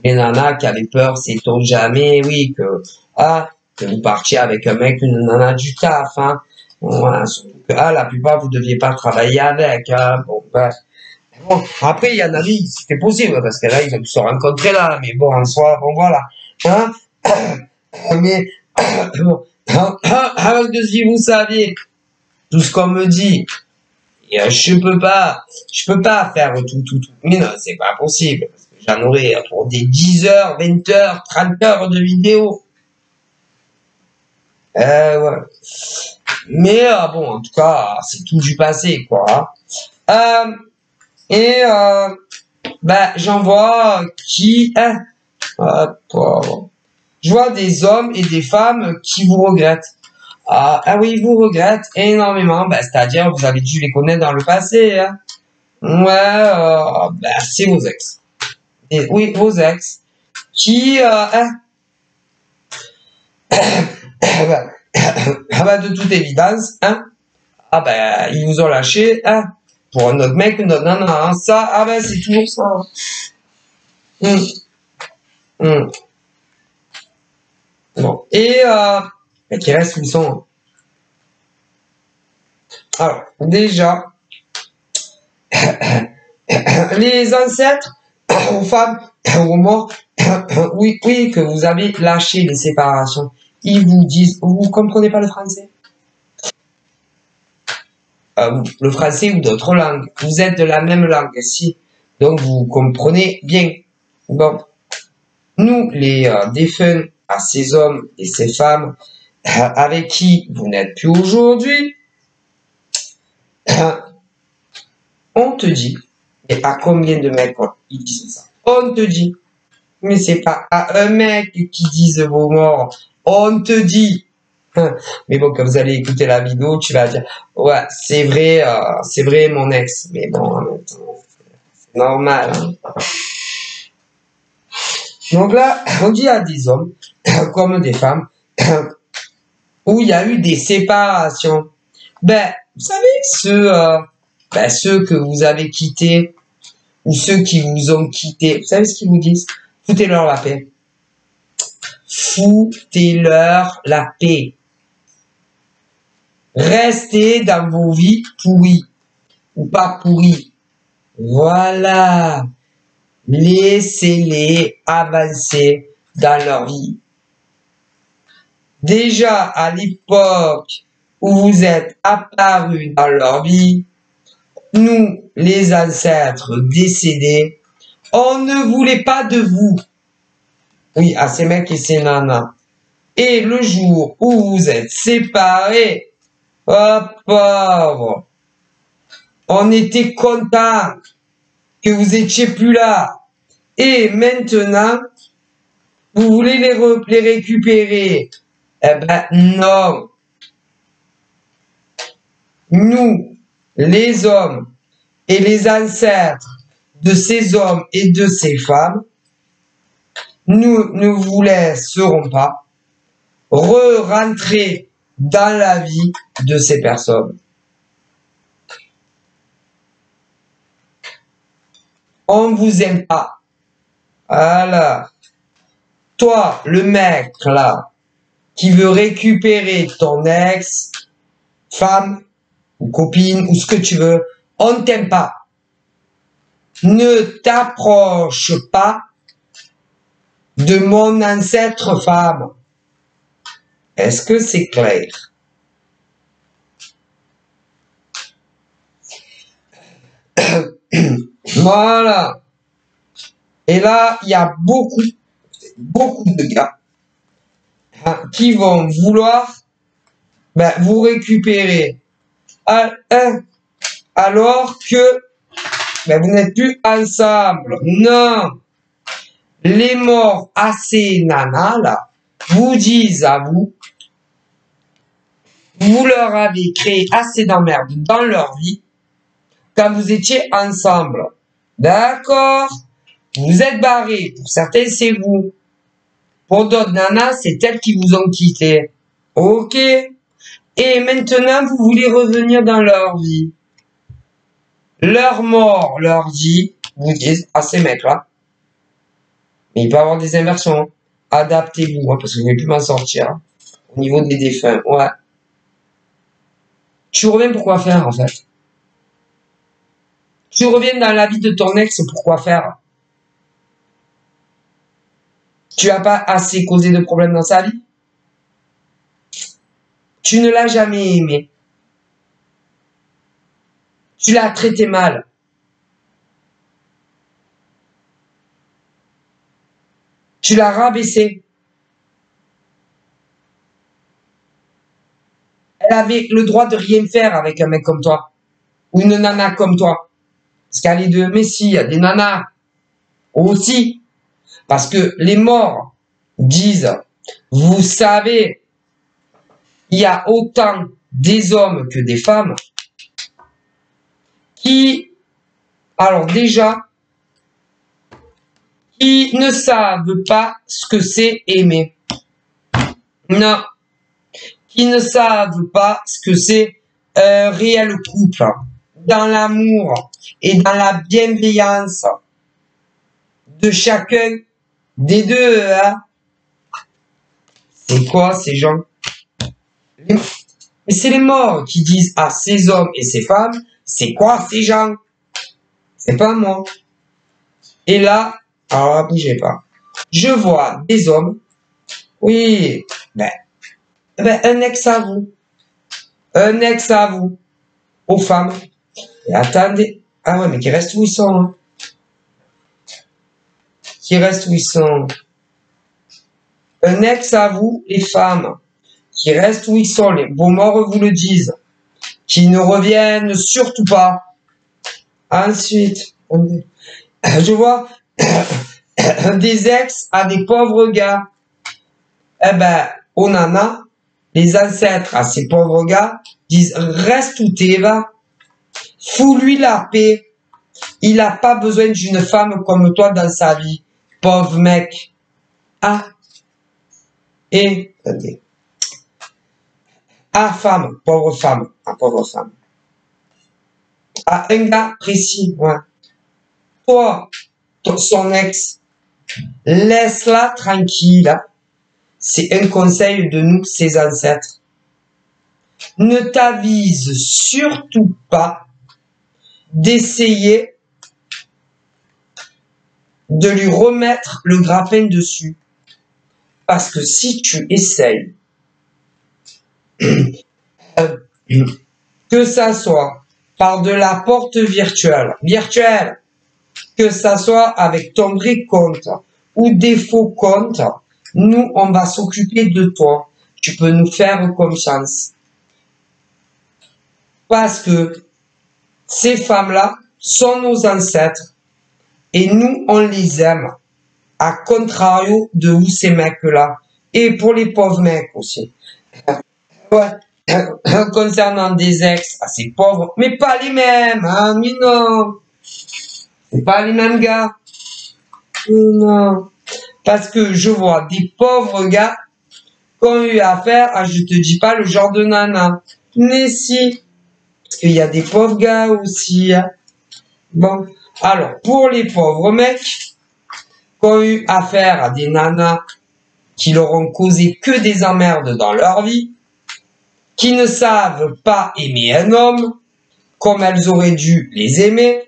les nanas qui avaient peur, sait-on jamais, oui, que vous partiez avec un mec, une nana du taf, hein. Voilà, surtout que, la plupart, vous deviez pas travailler avec, hein. Bon, bref. Bon, après, il y en a dit, c'était possible, parce que là, ils ont pu se rencontrer là, mais bon, en soi, bon, voilà. Hein? Mais, bon, avant que si vous saviez tout ce qu'on me dit, et, je peux pas faire tout. Mais non, c'est pas possible. Parce que j'en aurais pour des 10 heures, 20 heures, 30 heures de vidéo. Ouais. Mais bon, en tout cas, c'est tout du passé, quoi. Ben, j'en vois qui... je vois des hommes et des femmes qui vous regrettent. Oui, vous regrettent énormément. Ben, c'est-à-dire, vous avez dû les connaître dans le passé. Hein. Ouais, ben, c'est vos ex. Et, oui, vos ex. Qui... ben, de toute évidence, hein. Ah ben, ils vous ont lâché, hein. Pour un autre mec, une autre nana, hein. Ça, ben, c'est toujours ça. Hum, hum. Bon. Et, qui reste où ils sont. Alors, déjà, les ancêtres, aux femmes, aux morts, oui, que vous avez lâché les séparations. Ils vous disent, vous comprenez pas le français? Le français ou d'autres langues. Vous êtes de la même langue, si. Donc, vous comprenez bien. Bon. Nous, les défunts, à ces hommes et ces femmes avec qui vous n'êtes plus aujourd'hui, on te dit, et à combien de mecs ils disent ça? On te dit, mais c'est pas à un mec qui disent vos morts, on te dit. Mais bon, quand vous allez écouter la vidéo, tu vas dire, ouais, c'est vrai, mon ex. Mais bon, en même temps, c'est normal. Hein. Donc là, on dit à des hommes, comme des femmes, où il y a eu des séparations. Ben, vous savez, ceux que vous avez quittés, ou ceux qui vous ont quitté, vous savez ce qu'ils vous disent? Foutez-leur la paix. Foutez-leur la paix. Restez dans vos vies pourries. Ou pas pourries. Voilà. Laissez-les avancer dans leur vie. Déjà, à l'époque où vous êtes apparus dans leur vie, nous, les ancêtres décédés, on ne voulait pas de vous. Oui, à ces mecs et ces nanas. Et le jour où vous êtes séparés, oh pauvre, on était content que vous étiez plus là. Et maintenant, vous voulez les récupérer. Eh ben non. Nous, les hommes et les ancêtres de ces hommes et de ces femmes, nous ne vous laisserons pas re-rentrer dans la vie de ces personnes. On vous aime pas. Voilà. Toi, le mec, là, qui veut récupérer ton ex, femme, ou copine, ou ce que tu veux, on ne t'aime pas. Ne t'approche pas de mon ancêtre femme. Est-ce que c'est clair? Voilà. Et là, il y a beaucoup de gars qui vont vouloir vous récupérer alors que vous n'êtes plus ensemble. Non. Les morts à ces nanas là vous disent à vous, vous leur avez créé assez d'emmerdes dans leur vie quand vous étiez ensemble. D'accord? Vous êtes barrés. Pour certains, c'est vous. Pour d'autres nanas, c'est elles qui vous ont quitté. Ok. Et maintenant, vous voulez revenir dans leur vie. Leur mort leur dit, vous dites à ces mecs-là, mais il peut y avoir des inversions. Adaptez-vous, parce que je ne vais plus m'en sortir. Au niveau des défunts, ouais. Tu reviens pour quoi faire, en fait? Tu reviens dans la vie de ton ex, pour quoi faire? Tu n'as pas assez causé de problèmes dans sa vie? Tu ne l'as jamais aimé. Tu l'as traité mal. Tu l'as rabaissé. Elle avait le droit de rien faire avec un mec comme toi. Ou une nana comme toi. Parce qu'il y a les deux. Mais si, il y a des nanas aussi. Parce que les morts disent, vous savez, il y a autant des hommes que des femmes qui, alors déjà, qui ne savent pas ce que c'est aimer. Non. Qui ne savent pas ce que c'est un réel couple. Dans l'amour et dans la bienveillance de chacun des deux. Hein. C'est quoi ces gens? Mais c'est les morts qui disent à ces hommes et ces femmes, c'est quoi ces gens? C'est pas moi. Et là, alors bougez pas. Je vois des hommes, oui, un ex à vous. Un ex à vous. Aux femmes. Et attendez. Ah ouais, mais qui restent où ils sont. Hein. Qui restent où ils sont. Un ex à vous, les femmes. Qui restent où ils sont. Vos morts vous le disent. Qui ne reviennent surtout pas. Ensuite, je vois des ex à des pauvres gars. Eh ben, aux nanas, les ancêtres à ces pauvres gars disent reste où t'es, va. Fous-lui la paix. Il n'a pas besoin d'une femme comme toi dans sa vie. Pauvre mec. Ah. Et, attendez. Ah, femme. Pauvre femme. Ah, pauvre femme. Ah, un gars précis, ouais. Toi, son ex, laisse-la tranquille. C'est un conseil de nous, ses ancêtres. Ne t'avise surtout pas d'essayer de lui remettre le grappin dessus. Parce que si tu essayes, que ça soit par de la porte virtuelle, que ça soit avec ton vrai compte ou des faux comptes, nous, on va s'occuper de toi. Tu peux nous faire confiance. Parce que ces femmes-là sont nos ancêtres et nous, on les aime. À contrario de vous, ces mecs-là. Et pour les pauvres mecs aussi. Ouais. Concernant des ex assez pauvres, mais pas les mêmes, hein, mais non. C'est pas les mêmes gars. Non. Parce que je vois des pauvres gars qui ont eu affaire à, je te dis pas, le genre de nana. Mais si. Parce qu'il y a des pauvres gars aussi. Hein. Bon. Alors, pour les pauvres mecs qui ont eu affaire à des nanas qui leur ont causé que des emmerdes dans leur vie, qui ne savent pas aimer un homme comme elles auraient dû les aimer,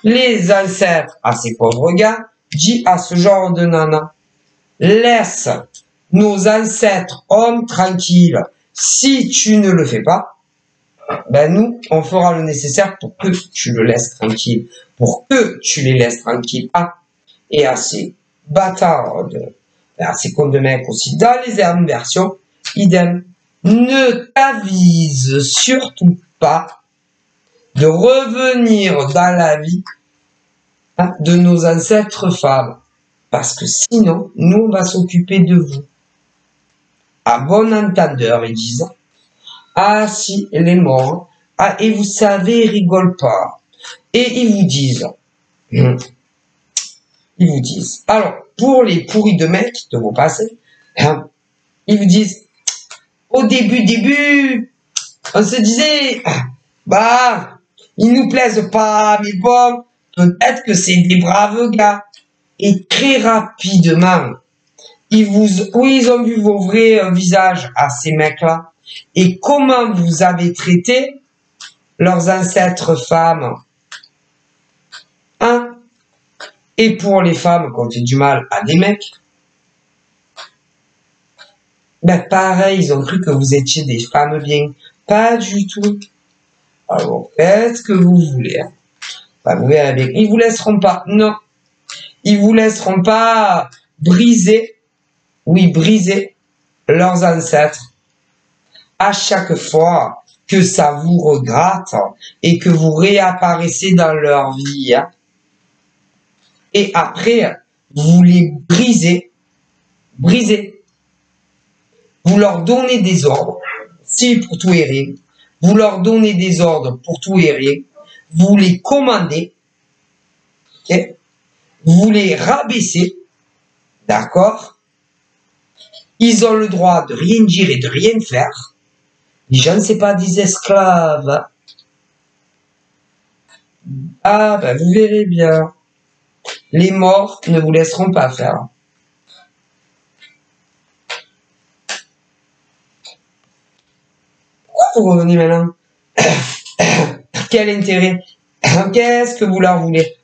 Les ancêtres à ces pauvres gars disent à ce genre de nana, laisse nos ancêtres hommes tranquilles. Si tu ne le fais pas, ben nous, on fera le nécessaire pour que tu le laisses tranquille, pour que tu les laisses tranquilles. Ah, et à ces bâtards, à ces cons de mecs aussi, dans les versions, idem. Ne t'avise surtout pas de revenir dans la vie de nos ancêtres femmes, parce que sinon, nous, on va s'occuper de vous. À bon entendeur, ils disent. Ah si, elle est morte. Ah, et vous savez, ils rigolent pas. Et ils vous disent, alors, pour les pourris de mecs de vos passés, ils vous disent, au début, on se disait, bah, ils nous plaisent pas, mais bon, peut-être que c'est des braves gars. Et très rapidement, ils ont vu vos vrais visages à ces mecs-là, et comment vous avez traité leurs ancêtres femmes. Hein? Et pour les femmes qui ont fait du mal à des mecs, ben pareil, ils ont cru que vous étiez des femmes bien. Pas du tout. Alors, faites ce que vous voulez. Hein. Ben, vous verrez bien. Ils vous laisseront pas. Non. Ils vous laisseront pas briser. Oui, briser leurs ancêtres. À chaque fois que ça vous regrette et que vous réapparaissez dans leur vie. Hein. Et après, vous les brisez. Vous leur donnez des ordres, si pour tout et rien. Vous leur donnez des ordres pour tout et rien. Vous les commandez. Okay? Vous les rabaissez. D'accord? Ils ont le droit de rien dire et de rien faire. Les gens, c'est pas des esclaves. Ah, ben, vous verrez bien. Les morts ne vous laisseront pas faire. Pourquoi vous revenez maintenant? Quel intérêt? Qu'est-ce que vous leur voulez?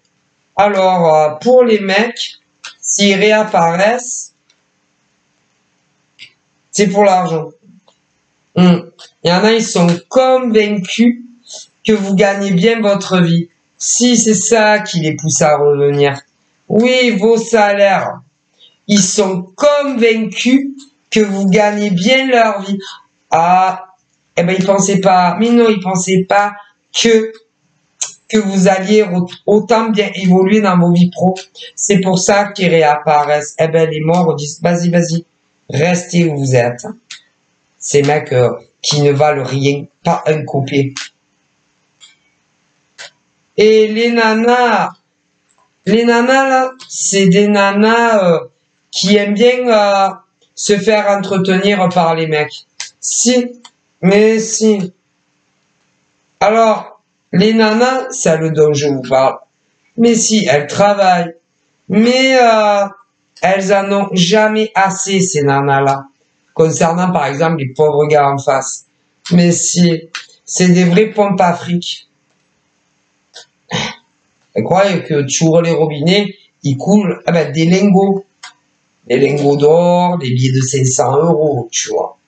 Alors, pour les mecs, s'ils réapparaissent, c'est pour l'argent. Il y en a, ils sont convaincus que vous gagnez bien votre vie. Si c'est ça qui les pousse à revenir. Oui, vos salaires. Ils sont convaincus que vous gagnez bien leur vie. Ah, eh ben, ils pensaient pas, mais non, ils pensaient pas que vous alliez autant bien évoluer dans vos vies pro. C'est pour ça qu'ils réapparaissent. Eh ben, les morts disent, vas-y, restez où vous êtes. Ces mecs qui ne valent rien, pas un copier. Et les nanas là, c'est des nanas qui aiment bien se faire entretenir par les mecs. Si, mais si. Alors, les nanas, c'est le dont je vous parle. Mais si, elles travaillent. Mais elles en ont jamais assez, ces nanas-là. Concernant, par exemple, les pauvres gars en face. Mais si, c'est des vrais pompes à fric. Elles croient que tu ouvres les robinets, ils coulent des lingots. Des lingots d'or, des billets de 500 €, tu vois.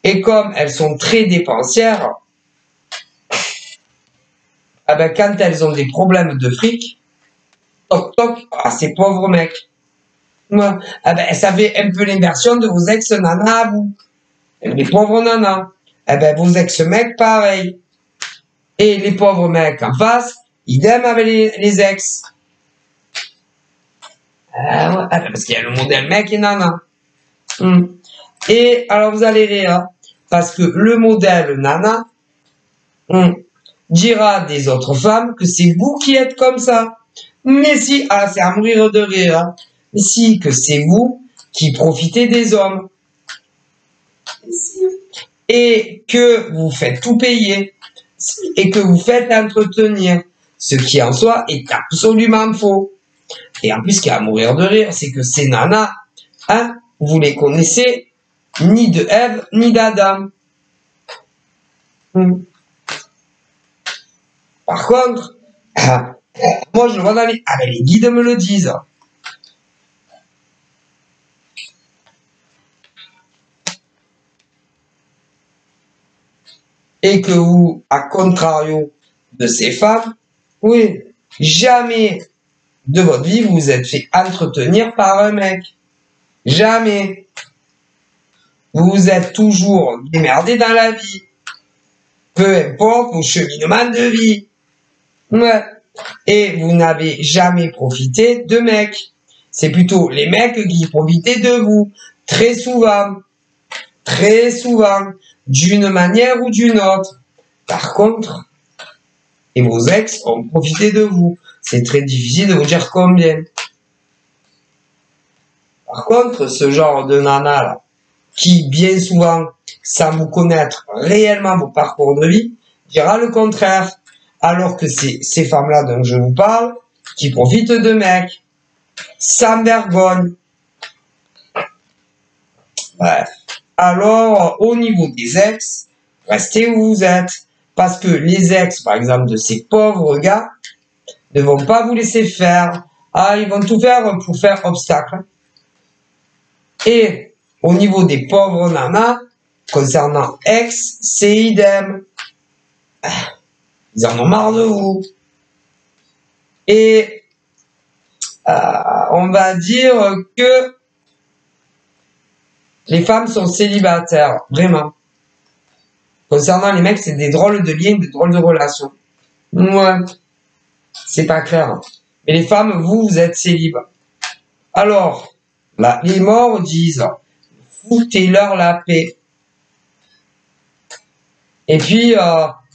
Et comme elles sont très dépensières, quand elles ont des problèmes de fric, toc toc, à ces pauvres mecs. Ouais. Ça fait un peu l'inversion de vos ex-nanas, vous. Les pauvres nanas. Vos ex-mecs, pareil. Et les pauvres mecs en face, idem avec les ex. Parce qu'il y a le modèle mec et nana. Et alors vous allez rire, parce que le modèle nana dira des autres femmes que c'est vous qui êtes comme ça. Mais si, c'est à mourir de rire. Hein. Mais si, que c'est vous qui profitez des hommes. Et que vous faites tout payer. Et que vous faites entretenir. Ce qui en soi est absolument faux. Et en plus, ce qui est à mourir de rire, c'est que ces nanas, vous les connaissez ni de Ève, ni d'Adam. Par contre, Moi, je le vois dans les... Ah ben, les guides me le disent. Et que vous, à contrario de ces femmes, oui, jamais de votre vie vous vous êtes fait entretenir par un mec. Jamais. Vous vous êtes toujours démerdé dans la vie. Peu importe vos cheminements de vie. Ouais. Et vous n'avez jamais profité de mecs. C'est plutôt les mecs qui profitaient de vous. Très souvent. Très souvent. D'une manière ou d'une autre. Par contre, et vos ex ont profité de vous. C'est très difficile de vous dire combien. Par contre, ce genre de nana là, qui bien souvent, sans vous connaître réellement vos parcours de vie, dira le contraire. Alors que c'est ces femmes-là dont je vous parle, qui profitent de mecs, sans vergogne. Bref. Alors, au niveau des ex, restez où vous êtes. Parce que les ex, par exemple, de ces pauvres gars, ne vont pas vous laisser faire. Ah, ils vont tout faire pour faire obstacle. Et au niveau des pauvres nanas, concernant ex, c'est idem. Ils en ont marre de vous. Et on va dire que les femmes sont célibataires, vraiment. Concernant les mecs, c'est des drôles de liens, des drôles de relations. Ouais, c'est pas clair. Mais les femmes, vous êtes célibataires. Alors, là, les morts disent, foutez-leur la paix. Et puis,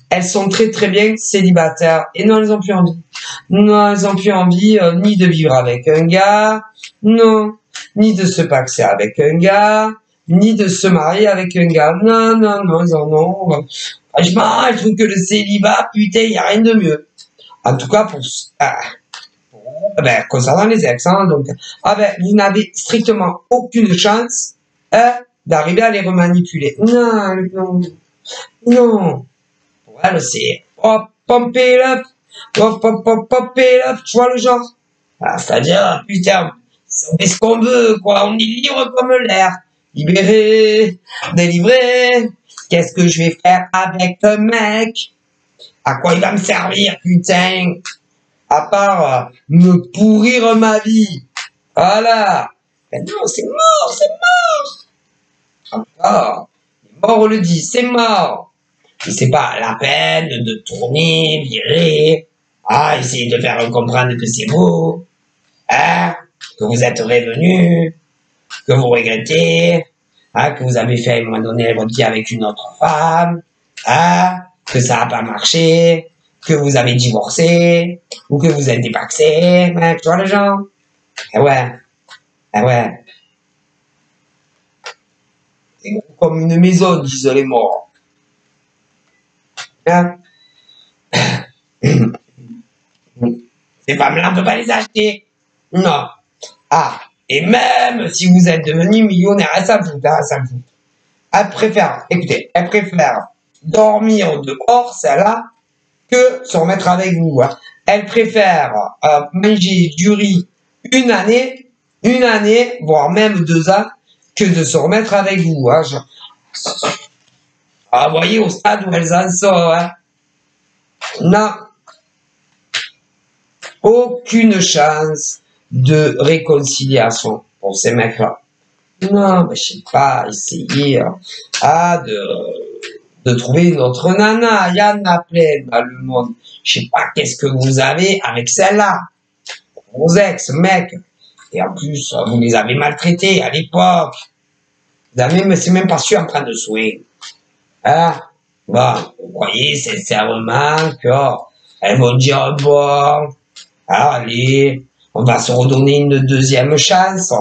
elles sont très très bien célibataires. Et non, elles ont plus envie. Non, elles ont plus envie ni de vivre avec un gars, non, ni de se paxer avec un gars, ni de se marier avec un gars. Non, non, non, ils en ont. Franchement, je trouve que le célibat, putain, il n'y a rien de mieux. En tout cas, concernant les ex, hein, donc, vous n'avez strictement aucune chance d'arriver à les remanipuler. Non, non, non. Pour elle, c'est pump it up, pump it up, tu vois le genre. C'est-à-dire, putain, on fait ce qu'on veut, quoi. On est libre comme l'air. Libéré, délivré. Qu'est-ce que je vais faire avec un mec? À quoi il va me servir, putain? À part me pourrir ma vie. Voilà. Mais non, c'est mort, c'est mort. Encore. Les morts le disent, c'est mort. Et c'est pas la peine de tourner, virer, essayer de faire comprendre que c'est vous, que vous êtes revenu, que vous regrettez, que vous avez fait à un moment donné votre vie avec une autre femme, que ça n'a pas marché, que vous avez divorcé, ou que vous êtes dépaxé, tu vois les gens? Eh ouais, eh ouais. C'est comme une maison, disent les morts. Hein? Ces femmes-là, on ne peut pas les acheter. Non. Et même si vous êtes devenu millionnaire, ça me fout, ça me fout. Elle préfère dormir dehors, celle-là, que se remettre avec vous. Hein. Elle préfère manger du riz une année, voire même 2 ans, que de se remettre avec vous. Hein. Vous voyez au stade où elles en sont. Hein. Non. Aucune chance de réconciliation pour ces mecs-là. Non, mais je sais pas, essayer de trouver une autre nana. Il y en a plein dans le monde. Je sais pas qu'est-ce que vous avez avec celle-là. Vos ex, mecs. Et en plus, vous les avez maltraités à l'époque. C'est même pas sûr en train de souhaiter. Hein? Bon, vous croyez sincèrement elles vont dire, bon, allez, on va se redonner une deuxième chance.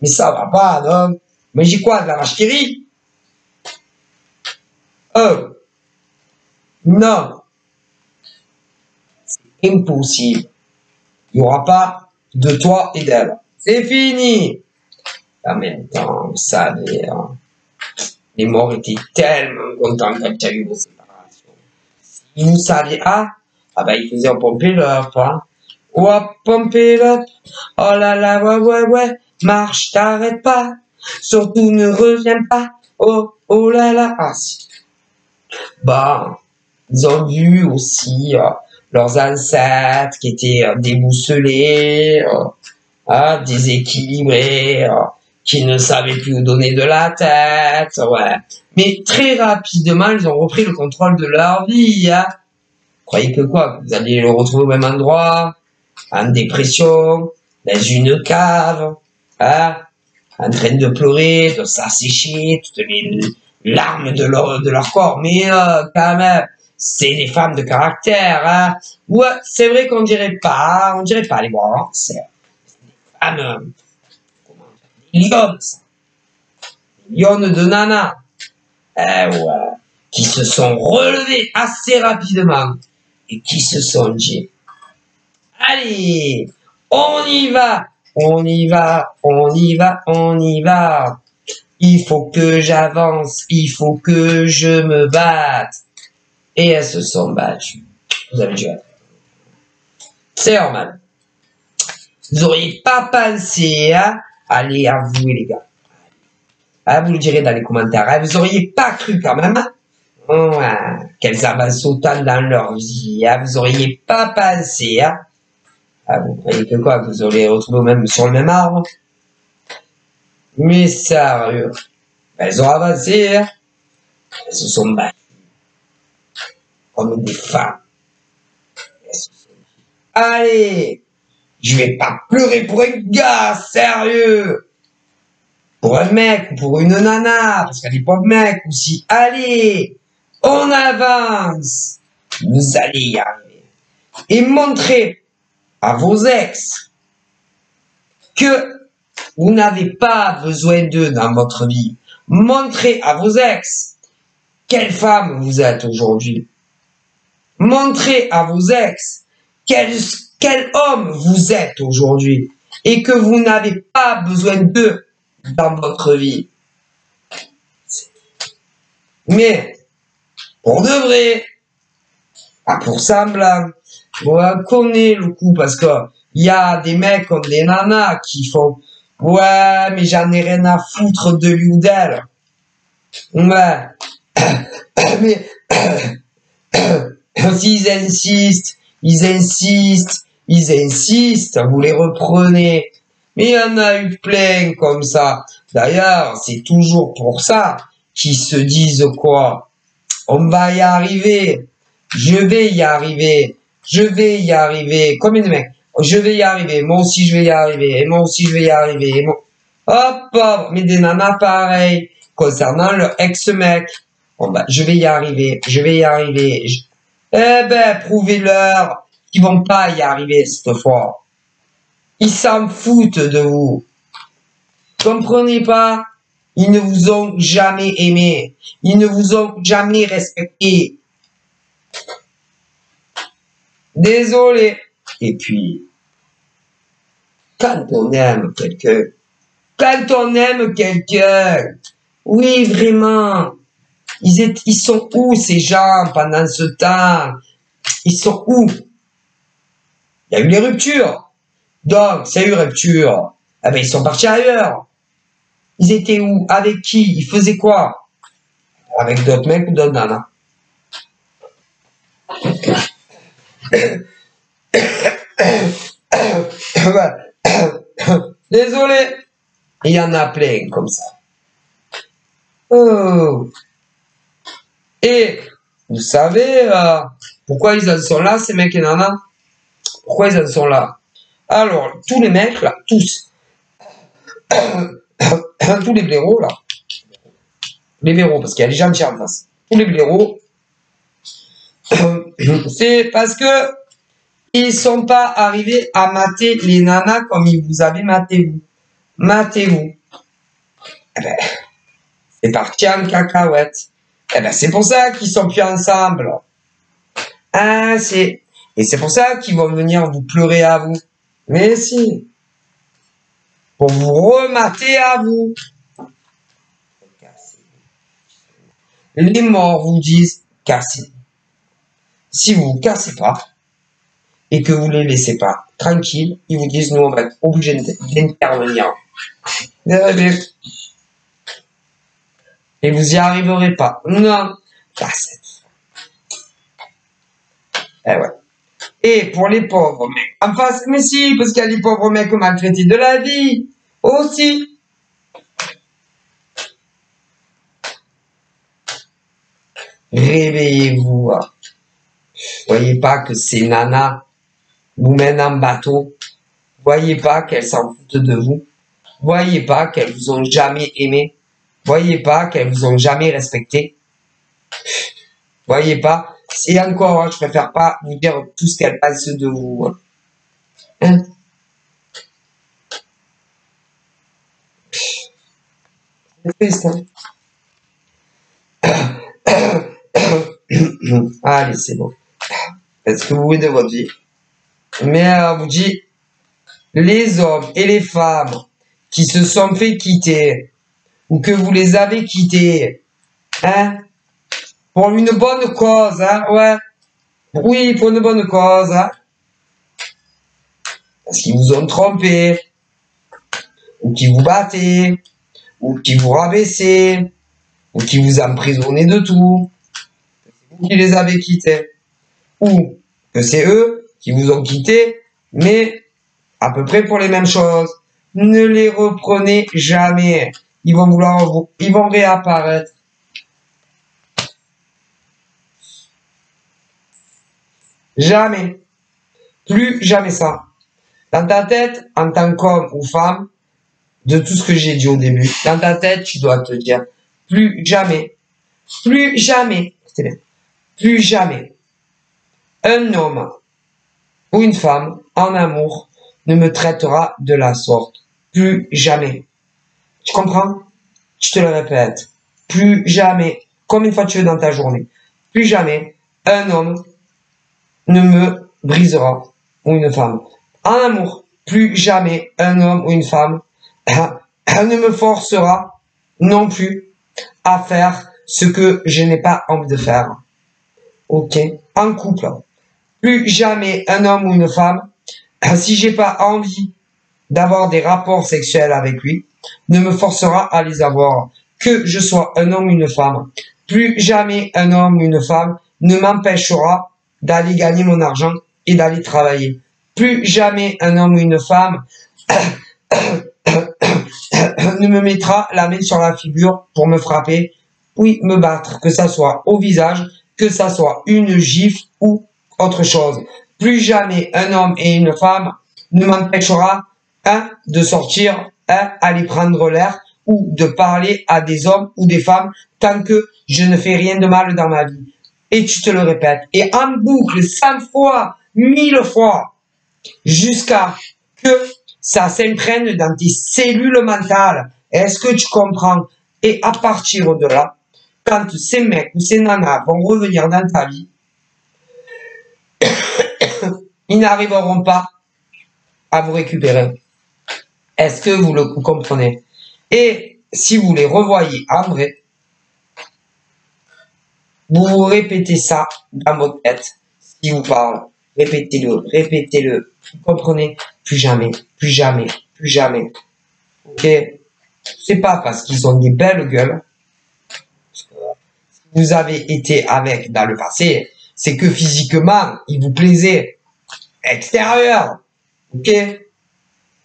Mais ça va pas, non? Mais j'ai quoi, de la vache qui rit? Non. C'est impossible. Il n'y aura pas de toi et d'elle. C'est fini. En même temps, vous savez, les morts étaient tellement contents quand il y a eu vos séparations. Ils nous savaient, ils faisaient pomper leur, Ouah, pump it up. Oh là là, ouais, ouais, ouais. Marche, t'arrête pas. Surtout ne reviens pas. Oh, oh là là. Ah, si. Bah, ils ont vu aussi leurs ancêtres qui étaient déboussolés, déséquilibrés, qui ne savaient plus où donner de la tête, ouais. Mais très rapidement, ils ont repris le contrôle de leur vie, hein. Croyez que quoi? Vous allez le retrouver au même endroit, en dépression, dans une cave, hein, en train de pleurer, de s'assécher toutes les larmes de leur corps. Mais quand même, c'est des femmes de caractère. Hein. Ouais, c'est vrai qu'on dirait pas les bras. C'est des femmes, des lionnes, ça. Des lionnes de nana. Ouais, qui se sont relevées assez rapidement et qui se sont dit, allez, on y va, on y va, on y va, on y va. Il faut que j'avance, il faut que je me batte. Et elles se sont battues. Vous avez dû être. C'est normal. Vous auriez pas pensé, hein? Allez, avouez les gars. Ah, vous le direz dans les commentaires. Hein? Vous auriez pas cru quand même, hein? Ouais, qu'elles avancent autant dans leur vie. Hein? Vous auriez pas pensé, hein? Ah, vous croyez que quoi? Que vous auriez retrouvé même sur le même arbre? Mais sérieux. Elles ont avancé, hein? Elles se sont battues. Comme des femmes. Allez, je vais pas pleurer pour un gars, sérieux. Pour un mec ou pour une nana, parce qu'elle est pas mec aussi. Allez, on avance. Vous allez y arriver. Et montrez à vos ex que vous n'avez pas besoin d'eux dans votre vie. Montrez à vos ex quelle femme vous êtes aujourd'hui. Montrez à vos ex quel homme vous êtes aujourd'hui et que vous n'avez pas besoin d'eux dans votre vie. Mais, pour de vrai, pas pour semblant, on connaît le coup parce que il y a des mecs comme des nanas qui font ouais, mais j'en ai rien à foutre de lui ou d'elle. Ouais, mais s'ils insistent, ils insistent, vous les reprenez. Mais il y en a eu plein comme ça. D'ailleurs, c'est toujours pour ça qu'ils se disent quoi? On va y arriver. Je vais y arriver. Je vais y arriver. Combien de mecs? Je vais y arriver. Moi aussi, je vais y arriver. Et moi aussi, je vais y arriver. Et moi... Hop, hop. Mais des nanas pareil. Concernant leur ex-mec. Bon, bah, je vais y arriver. Je vais y arriver. Eh ben, prouvez-leur qu'ils vont pas y arriver cette fois. Ils s'en foutent de vous. Comprenez pas? Ils ne vous ont jamais aimé. Ils ne vous ont jamais respecté. Désolé. Et puis, quand on aime quelqu'un, oui, vraiment, ils sont où ces gens pendant ce temps? Ils sont où? Il y a eu les ruptures. Donc, s'il y a eu rupture, eh ben, ils sont partis ailleurs. Ils étaient où? Avec qui? Ils faisaient quoi? Avec d'autres mecs ou d'autres nanas. Désolé. Il y en a plein comme ça. Oh. Et vous savez pourquoi ils en sont là, ces mecs et nanas? Pourquoi ils en sont là? Alors, tous les mecs là, tous les blaireaux là, les blaireaux, parce qu'il y a les gentils en face. Tous les blaireaux, c'est parce que ils sont pas arrivés à mater les nanas comme ils vous avaient maté vous. Matez-vous. Eh ben, c'est parti en cacahuète. Eh ben, c'est pour ça qu'ils sont plus ensemble. Ah, et c'est pour ça qu'ils vont venir vous pleurer à vous. Mais si. Pour vous remater à vous. Les morts vous disent cassez. Si vous vous cassez pas, et que vous les laissez pas tranquilles, ils vous disent, nous, on va être obligés d'intervenir. Et vous y arriverez pas. Non. Eh ouais. Et pour les pauvres mecs en face, mais si, parce qu'il y a les pauvres mecs maltraités de la vie aussi. Réveillez-vous. Voyez pas que ces nanas vous mènent en bateau. Voyez pas qu'elles s'en foutent de vous. Voyez pas qu'elles vous ont jamais aimé. Voyez pas qu'elles vous ont jamais respecté. Voyez pas. Et encore, hein, je préfère pas vous dire tout ce qu'elles pensent de vous. Hein? C'est triste, hein? Allez, c'est bon. Faites ce que vous voulez de votre vie. Mais on vous dit, les hommes et les femmes qui se sont fait quitter, ou que vous les avez quittés, hein, pour une bonne cause, hein, ouais. Oui, pour une bonne cause, hein. Parce qu'ils vous ont trompé, ou qui vous battaient, ou qui vous rabaissaient, ou qui vous emprisonnaient de tout. C'est vous qui les avez quittés. Ou que c'est eux qui vous ont quittés, mais à peu près pour les mêmes choses. Ne les reprenez jamais. Ils vont ils vont réapparaître. Jamais. Plus jamais ça. Dans ta tête, en tant qu'homme ou femme, de tout ce que j'ai dit au début, dans ta tête, tu dois te dire, plus jamais, c'est bien, plus jamais, un homme ou une femme en amour ne me traitera de la sorte. Plus jamais. Tu comprends? Je te le répète. Plus jamais. Combien de fois tu veux dans ta journée? Plus jamais un homme ne me brisera, ou une femme. En amour, plus jamais un homme ou une femme ne me forcera non plus à faire ce que je n'ai pas envie de faire. Ok? En couple, plus jamais un homme ou une femme, si j'ai pas envie d'avoir des rapports sexuels avec lui, ne me forcera à les avoir. Que je sois un homme ou une femme, plus jamais un homme ou une femme ne m'empêchera d'aller gagner mon argent et d'aller travailler. Plus jamais un homme ou une femme ne me mettra la main sur la figure pour me frapper, oui, me battre, que ça soit au visage, que ça soit une gifle ou autre chose. Plus jamais un homme et une femme ne m'empêchera, de sortir, aller prendre l'air ou de parler à des hommes ou des femmes tant que je ne fais rien de mal dans ma vie. Et tu te le répètes. Et en boucle, 100 fois, 1000 fois, jusqu'à que ça s'imprègne dans tes cellules mentales. Est-ce que tu comprends? Et à partir de là, quand ces mecs ou ces nanas vont revenir dans ta vie, ils n'arriveront pas à vous récupérer. Est-ce que vous le comprenez? Et si vous les revoyez en vrai, vous vous répétez ça dans votre tête, si vous parle. Répétez-le, répétez-le. Vous comprenez? Plus jamais, plus jamais, plus jamais. Ok? C'est pas parce qu'ils ont des belles gueules. Si vous avez été avec dans le passé, c'est que physiquement, ils vous plaisaient. Extérieur. Ok?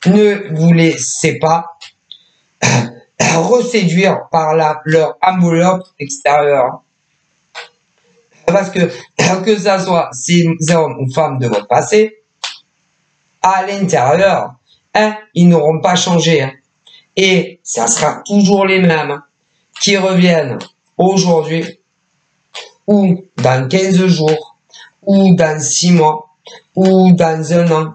Ne vous laissez pas reséduire par leur enveloppe extérieure. Parce que ça soit ces hommes ou femmes de votre passé, à l'intérieur, ils n'auront pas changé. Et ça sera toujours les mêmes qui reviennent aujourd'hui, ou dans 15 jours, ou dans 6 mois, ou dans 1 an,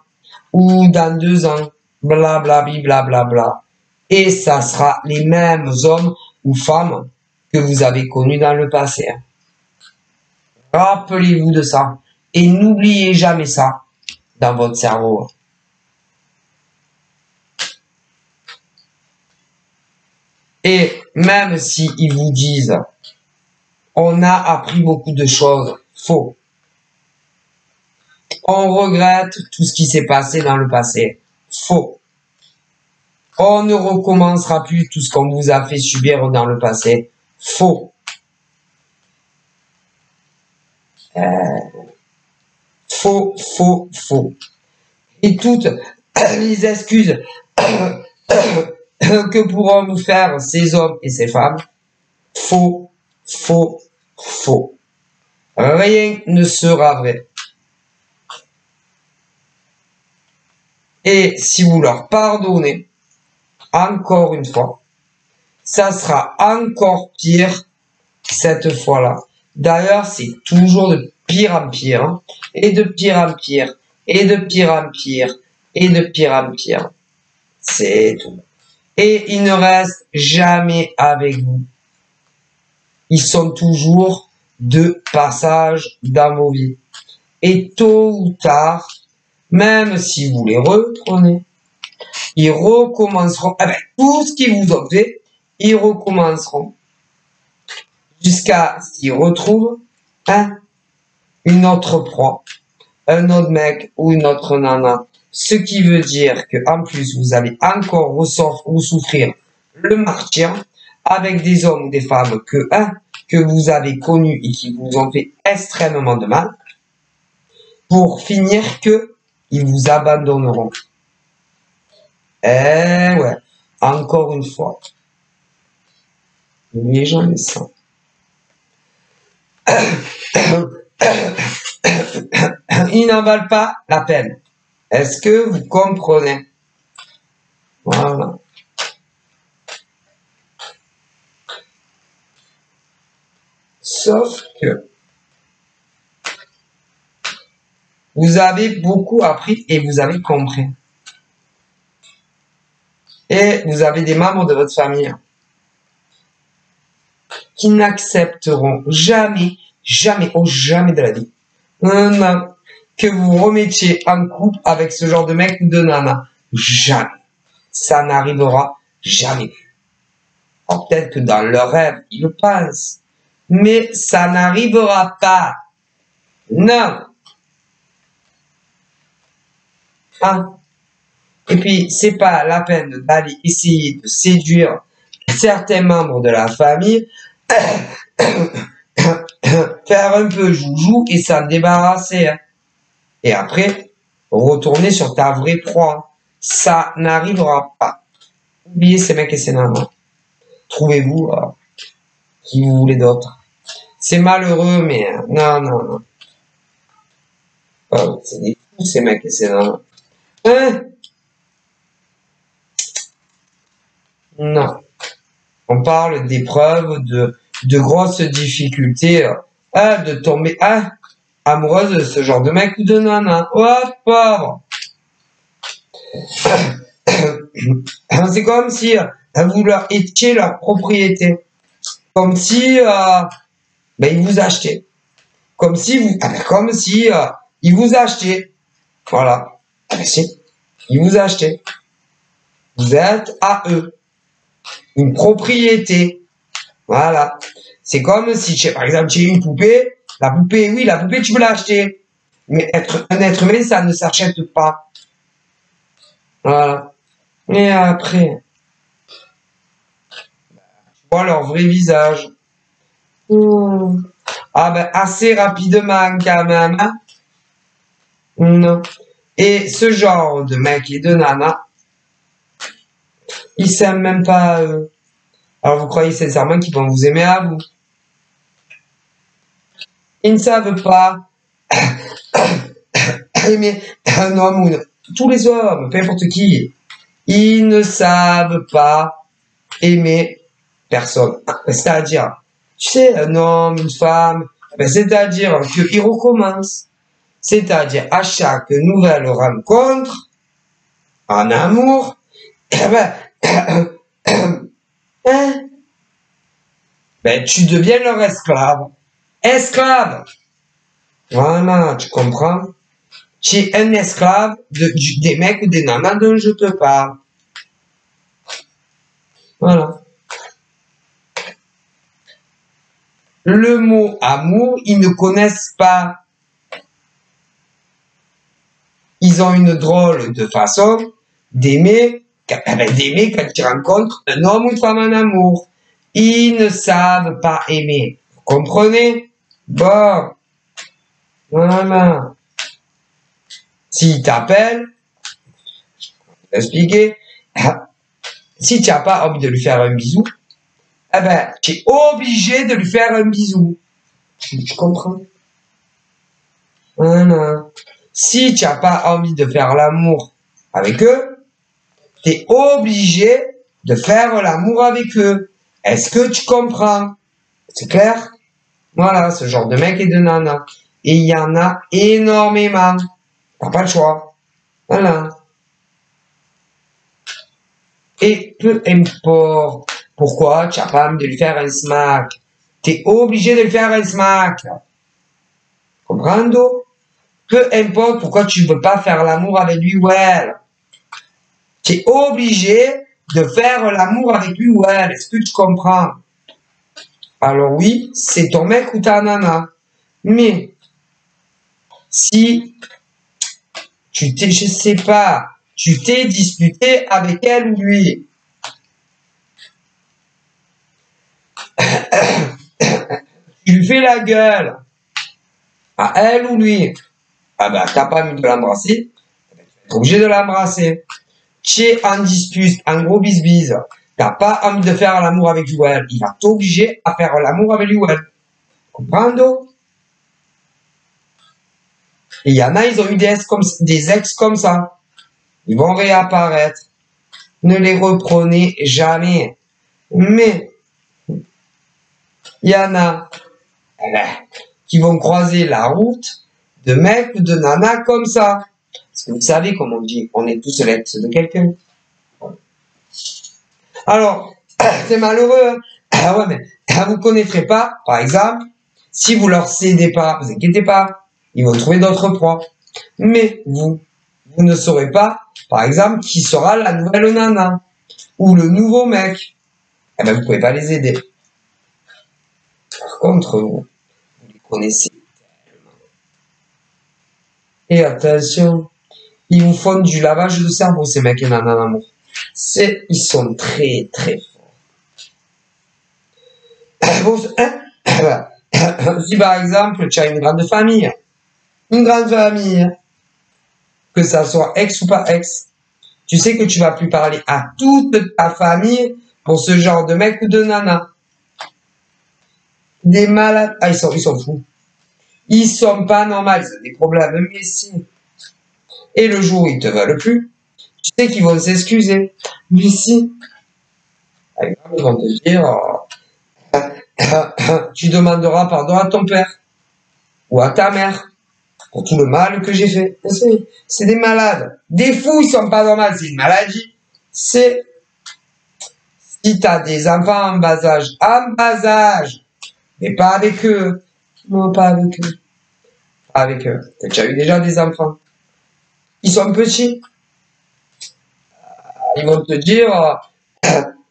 ou dans 2 ans, blablabla, blablabla. Et ça sera les mêmes hommes ou femmes que vous avez connus dans le passé. Rappelez-vous de ça. Et n'oubliez jamais ça dans votre cerveau. Et même si ils vous disent, on a appris beaucoup de choses, faux. On regrette tout ce qui s'est passé dans le passé. Faux. On ne recommencera plus tout ce qu'on vous a fait subir dans le passé. Faux. Faux, faux, faux. Et toutes les excuses que pourront nous faire ces hommes et ces femmes, faux, faux, faux. Rien ne sera vrai. Et si vous leur pardonnez, encore une fois, ça sera encore pire cette fois-là. D'ailleurs, c'est toujours de pire en pire, hein, et de pire en pire, et de pire en pire, et de pire en pire. C'est tout. Et ils ne restent jamais avec vous. Ils sont toujours de passage dans vos vies. Et tôt ou tard, même si vous les reprenez, ils recommenceront avec tout ce qu'ils vous ont fait, ils recommenceront jusqu'à ce qu'ils retrouvent une autre proie, un autre mec ou une autre nana. Ce qui veut dire que en plus vous allez encore souffrir le martyr avec des hommes ou des femmes que vous avez connus et qui vous ont fait extrêmement de mal, pour finir que ils vous abandonneront. Eh ouais, encore une fois. N'oubliez jamais ça. Ils n'en valent pas la peine. Est-ce que vous comprenez? Voilà. Sauf que vous avez beaucoup appris et vous avez compris. Et vous avez des membres de votre famille qui n'accepteront jamais, jamais, oh jamais de la vie, non, que vous remettiez en couple avec ce genre de mec ou de nana. Jamais. Ça n'arrivera jamais. Alors, peut-être que dans leur rêve, ils le pensent. Mais ça n'arrivera pas. Non. Hein? Et puis, c'est pas la peine d'aller essayer de séduire certains membres de la famille, faire un peu joujou et s'en débarrasser. Hein. Et après, retourner sur ta vraie proie. Ça n'arrivera pas. Oubliez ces mecs et ces nanas. Trouvez-vous qui vous voulez d'autres. C'est malheureux, mais non, non, non. Oh, c'est des fous, ces mecs et ces nanas. Hein? Non. On parle d'épreuves, de grosses difficultés, de tomber amoureuse de ce genre de mec ou de nana. Oh, pauvre. C'est comme si vous leur étiez leur propriété. Comme si ils vous achetaient. Comme si ils vous achetaient. Voilà. Si. Ils vous achetaient. Vous êtes à eux. Une propriété. Voilà. C'est comme si, par exemple, tu as une poupée. La poupée, tu peux l'acheter. Mais un être humain, ça ne s'achète pas. Voilà. Et après, tu vois leur vrai visage. Ah ben, assez rapidement quand même. Hein? Non. Et ce genre de mec et de nana, ils s'aiment même pas eux. Alors vous croyez sincèrement qu'ils vont vous aimer à vous? Ils ne savent pas aimer un homme ou tous les hommes, peu importe qui. Ils ne savent pas aimer personne. C'est-à-dire, tu sais, un homme, une femme, c'est-à-dire qu'ils recommencent. C'est-à-dire, à chaque nouvelle rencontre, en amour, tu deviens leur esclave. Esclave! Voilà, tu comprends? Tu es un esclave des mecs ou des nanas dont je te parle. Voilà. Le mot amour, ils ne connaissent pas. ils ont une drôle de façon d'aimer quand ils rencontrent un homme ou une femme en amour. Ils ne savent pas aimer. Vous comprenez? Bon, voilà. S'ils t'appellent, expliquer, si tu n'as pas envie de lui faire un bisou, eh ben, tu es obligé de lui faire un bisou. Tu comprends? Voilà. Si tu n'as pas envie de faire l'amour avec eux, tu es obligé de faire l'amour avec eux. Est-ce que tu comprends? C'est clair? Voilà, ce genre de mec et de nana. Et il y en a énormément. T'as pas le choix. Voilà. Et peu importe pourquoi tu n'as pas envie de lui faire un smack. Tu es obligé de lui faire un smack. Comprendo? Peu importe pourquoi tu ne veux pas faire l'amour avec lui ou elle. Tu es obligé de faire l'amour avec lui ou elle. Est-ce que tu comprends? Alors oui, c'est ton mec ou ta nana. Mais si je sais pas, tu t'es disputé avec elle ou lui, tu lui fais la gueule à elle ou lui, ah ben t'as pas envie de l'embrasser, tu vas être obligé de l'embrasser. Tu es en dispute, en gros bisbise, t'as pas envie de faire l'amour avec lui ou elle, il va t'obliger à faire l'amour avec lui ou elle. Comprends? Et il y en a, ils ont eu des ex comme ça. Ils vont réapparaître. Ne les reprenez jamais. Mais, il y en a qui vont croiser la route de mecs ou de nanas comme ça. Parce que vous savez, comme on dit, on est tous l'ex de quelqu'un. Alors, c'est malheureux. Ah ouais, mais vous connaîtrez pas, par exemple, si vous leur cédez pas, vous inquiétez pas, ils vont trouver d'autres proies. Mais vous ne saurez pas, par exemple, qui sera la nouvelle nana ou le nouveau mec. Eh ben, vous pouvez pas les aider. Par contre, vous les connaissez tellement. Et attention, ils vous font du lavage de cerveau, ces mecs et nanas d'amour. Ils sont très, très forts. Si par exemple, tu as une grande famille, que ça soit ex ou pas ex, tu sais que tu vas plus parler à toute ta famille pour ce genre de mec ou de nana. Des malades. Ah, ils sont fous. Ils sont pas normaux, ils ont des problèmes, mais si. Et le jour où ils te veulent plus, tu sais qu'ils vont s'excuser. Mais si. Ils vont te dire, tu demanderas pardon à ton père ou à ta mère pour tout le mal que j'ai fait. C'est des malades. Des fous, ils sont pas normaux, c'est une maladie. Si tu as des enfants en bas âge, mais pas avec eux. Non, pas avec eux. Pas avec eux. Tu as eu déjà des enfants. Ils sont petits. Ils vont te dire,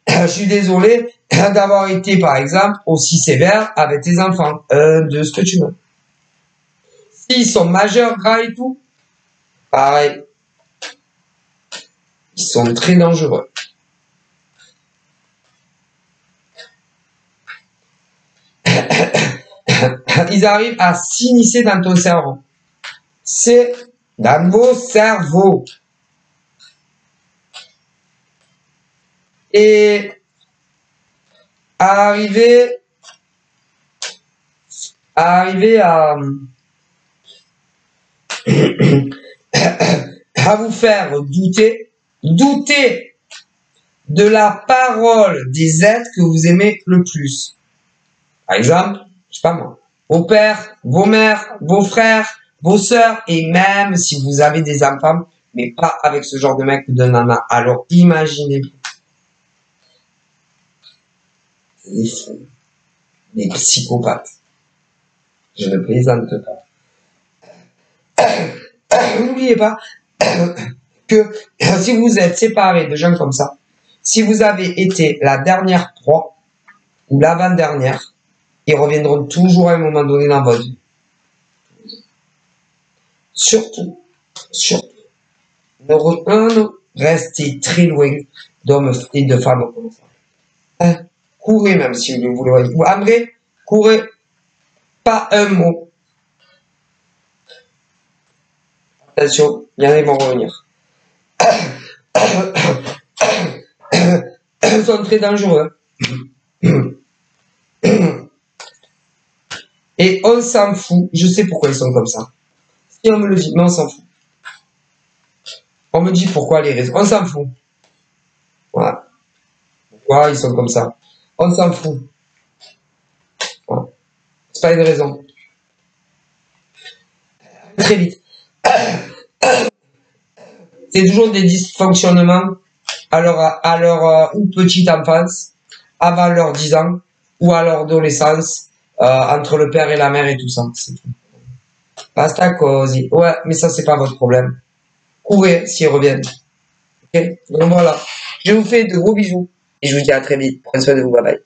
je suis désolé d'avoir été, par exemple, aussi sévère avec tes enfants. De ce que tu veux. S'ils sont majeurs, gras et tout, pareil. Ils sont très dangereux. Ils arrivent à s'immiscer dans ton cerveau. C'est dans vos cerveaux. Et arriver à vous faire douter de la parole des êtres que vous aimez le plus. Par exemple, je sais pas moi, vos pères, vos mères, vos frères, vos sœurs, et même si vous avez des enfants, mais pas avec ce genre de mec ou de nana. Alors imaginez-vous. Des fous, des psychopathes. Je ne plaisante pas. N'oubliez pas que si vous êtes séparés de gens comme ça, si vous avez été la dernière proie ou l'avant-dernière, ils reviendront toujours à un moment donné dans votre vie. Surtout, Non, restez très loin d'hommes et de femmes comme ça. Hein? Courez même si vous voulez. Ou André, courez. Pas un mot. Attention, il y en a qui vont revenir. Ils sont très dangereux. Et on s'en fout. Je sais pourquoi ils sont comme ça. Si on me le dit, mais on s'en fout. On me dit pourquoi les raisons. On s'en fout. Voilà. Pourquoi ils sont comme ça. On s'en fout. Voilà. C'est pas une raison. Très vite. C'est toujours des dysfonctionnements à leur ou petite enfance, avant leurs 10 ans, ou à leur adolescence, entre le père et la mère et tout ça. C'est tout. Basta così. Ouais, mais ça, c'est pas votre problème. Courez s'ils reviennent. Ok? Donc voilà. Je vous fais de gros bisous. Et je vous dis à très vite. Prenez soin de vous. Bye bye.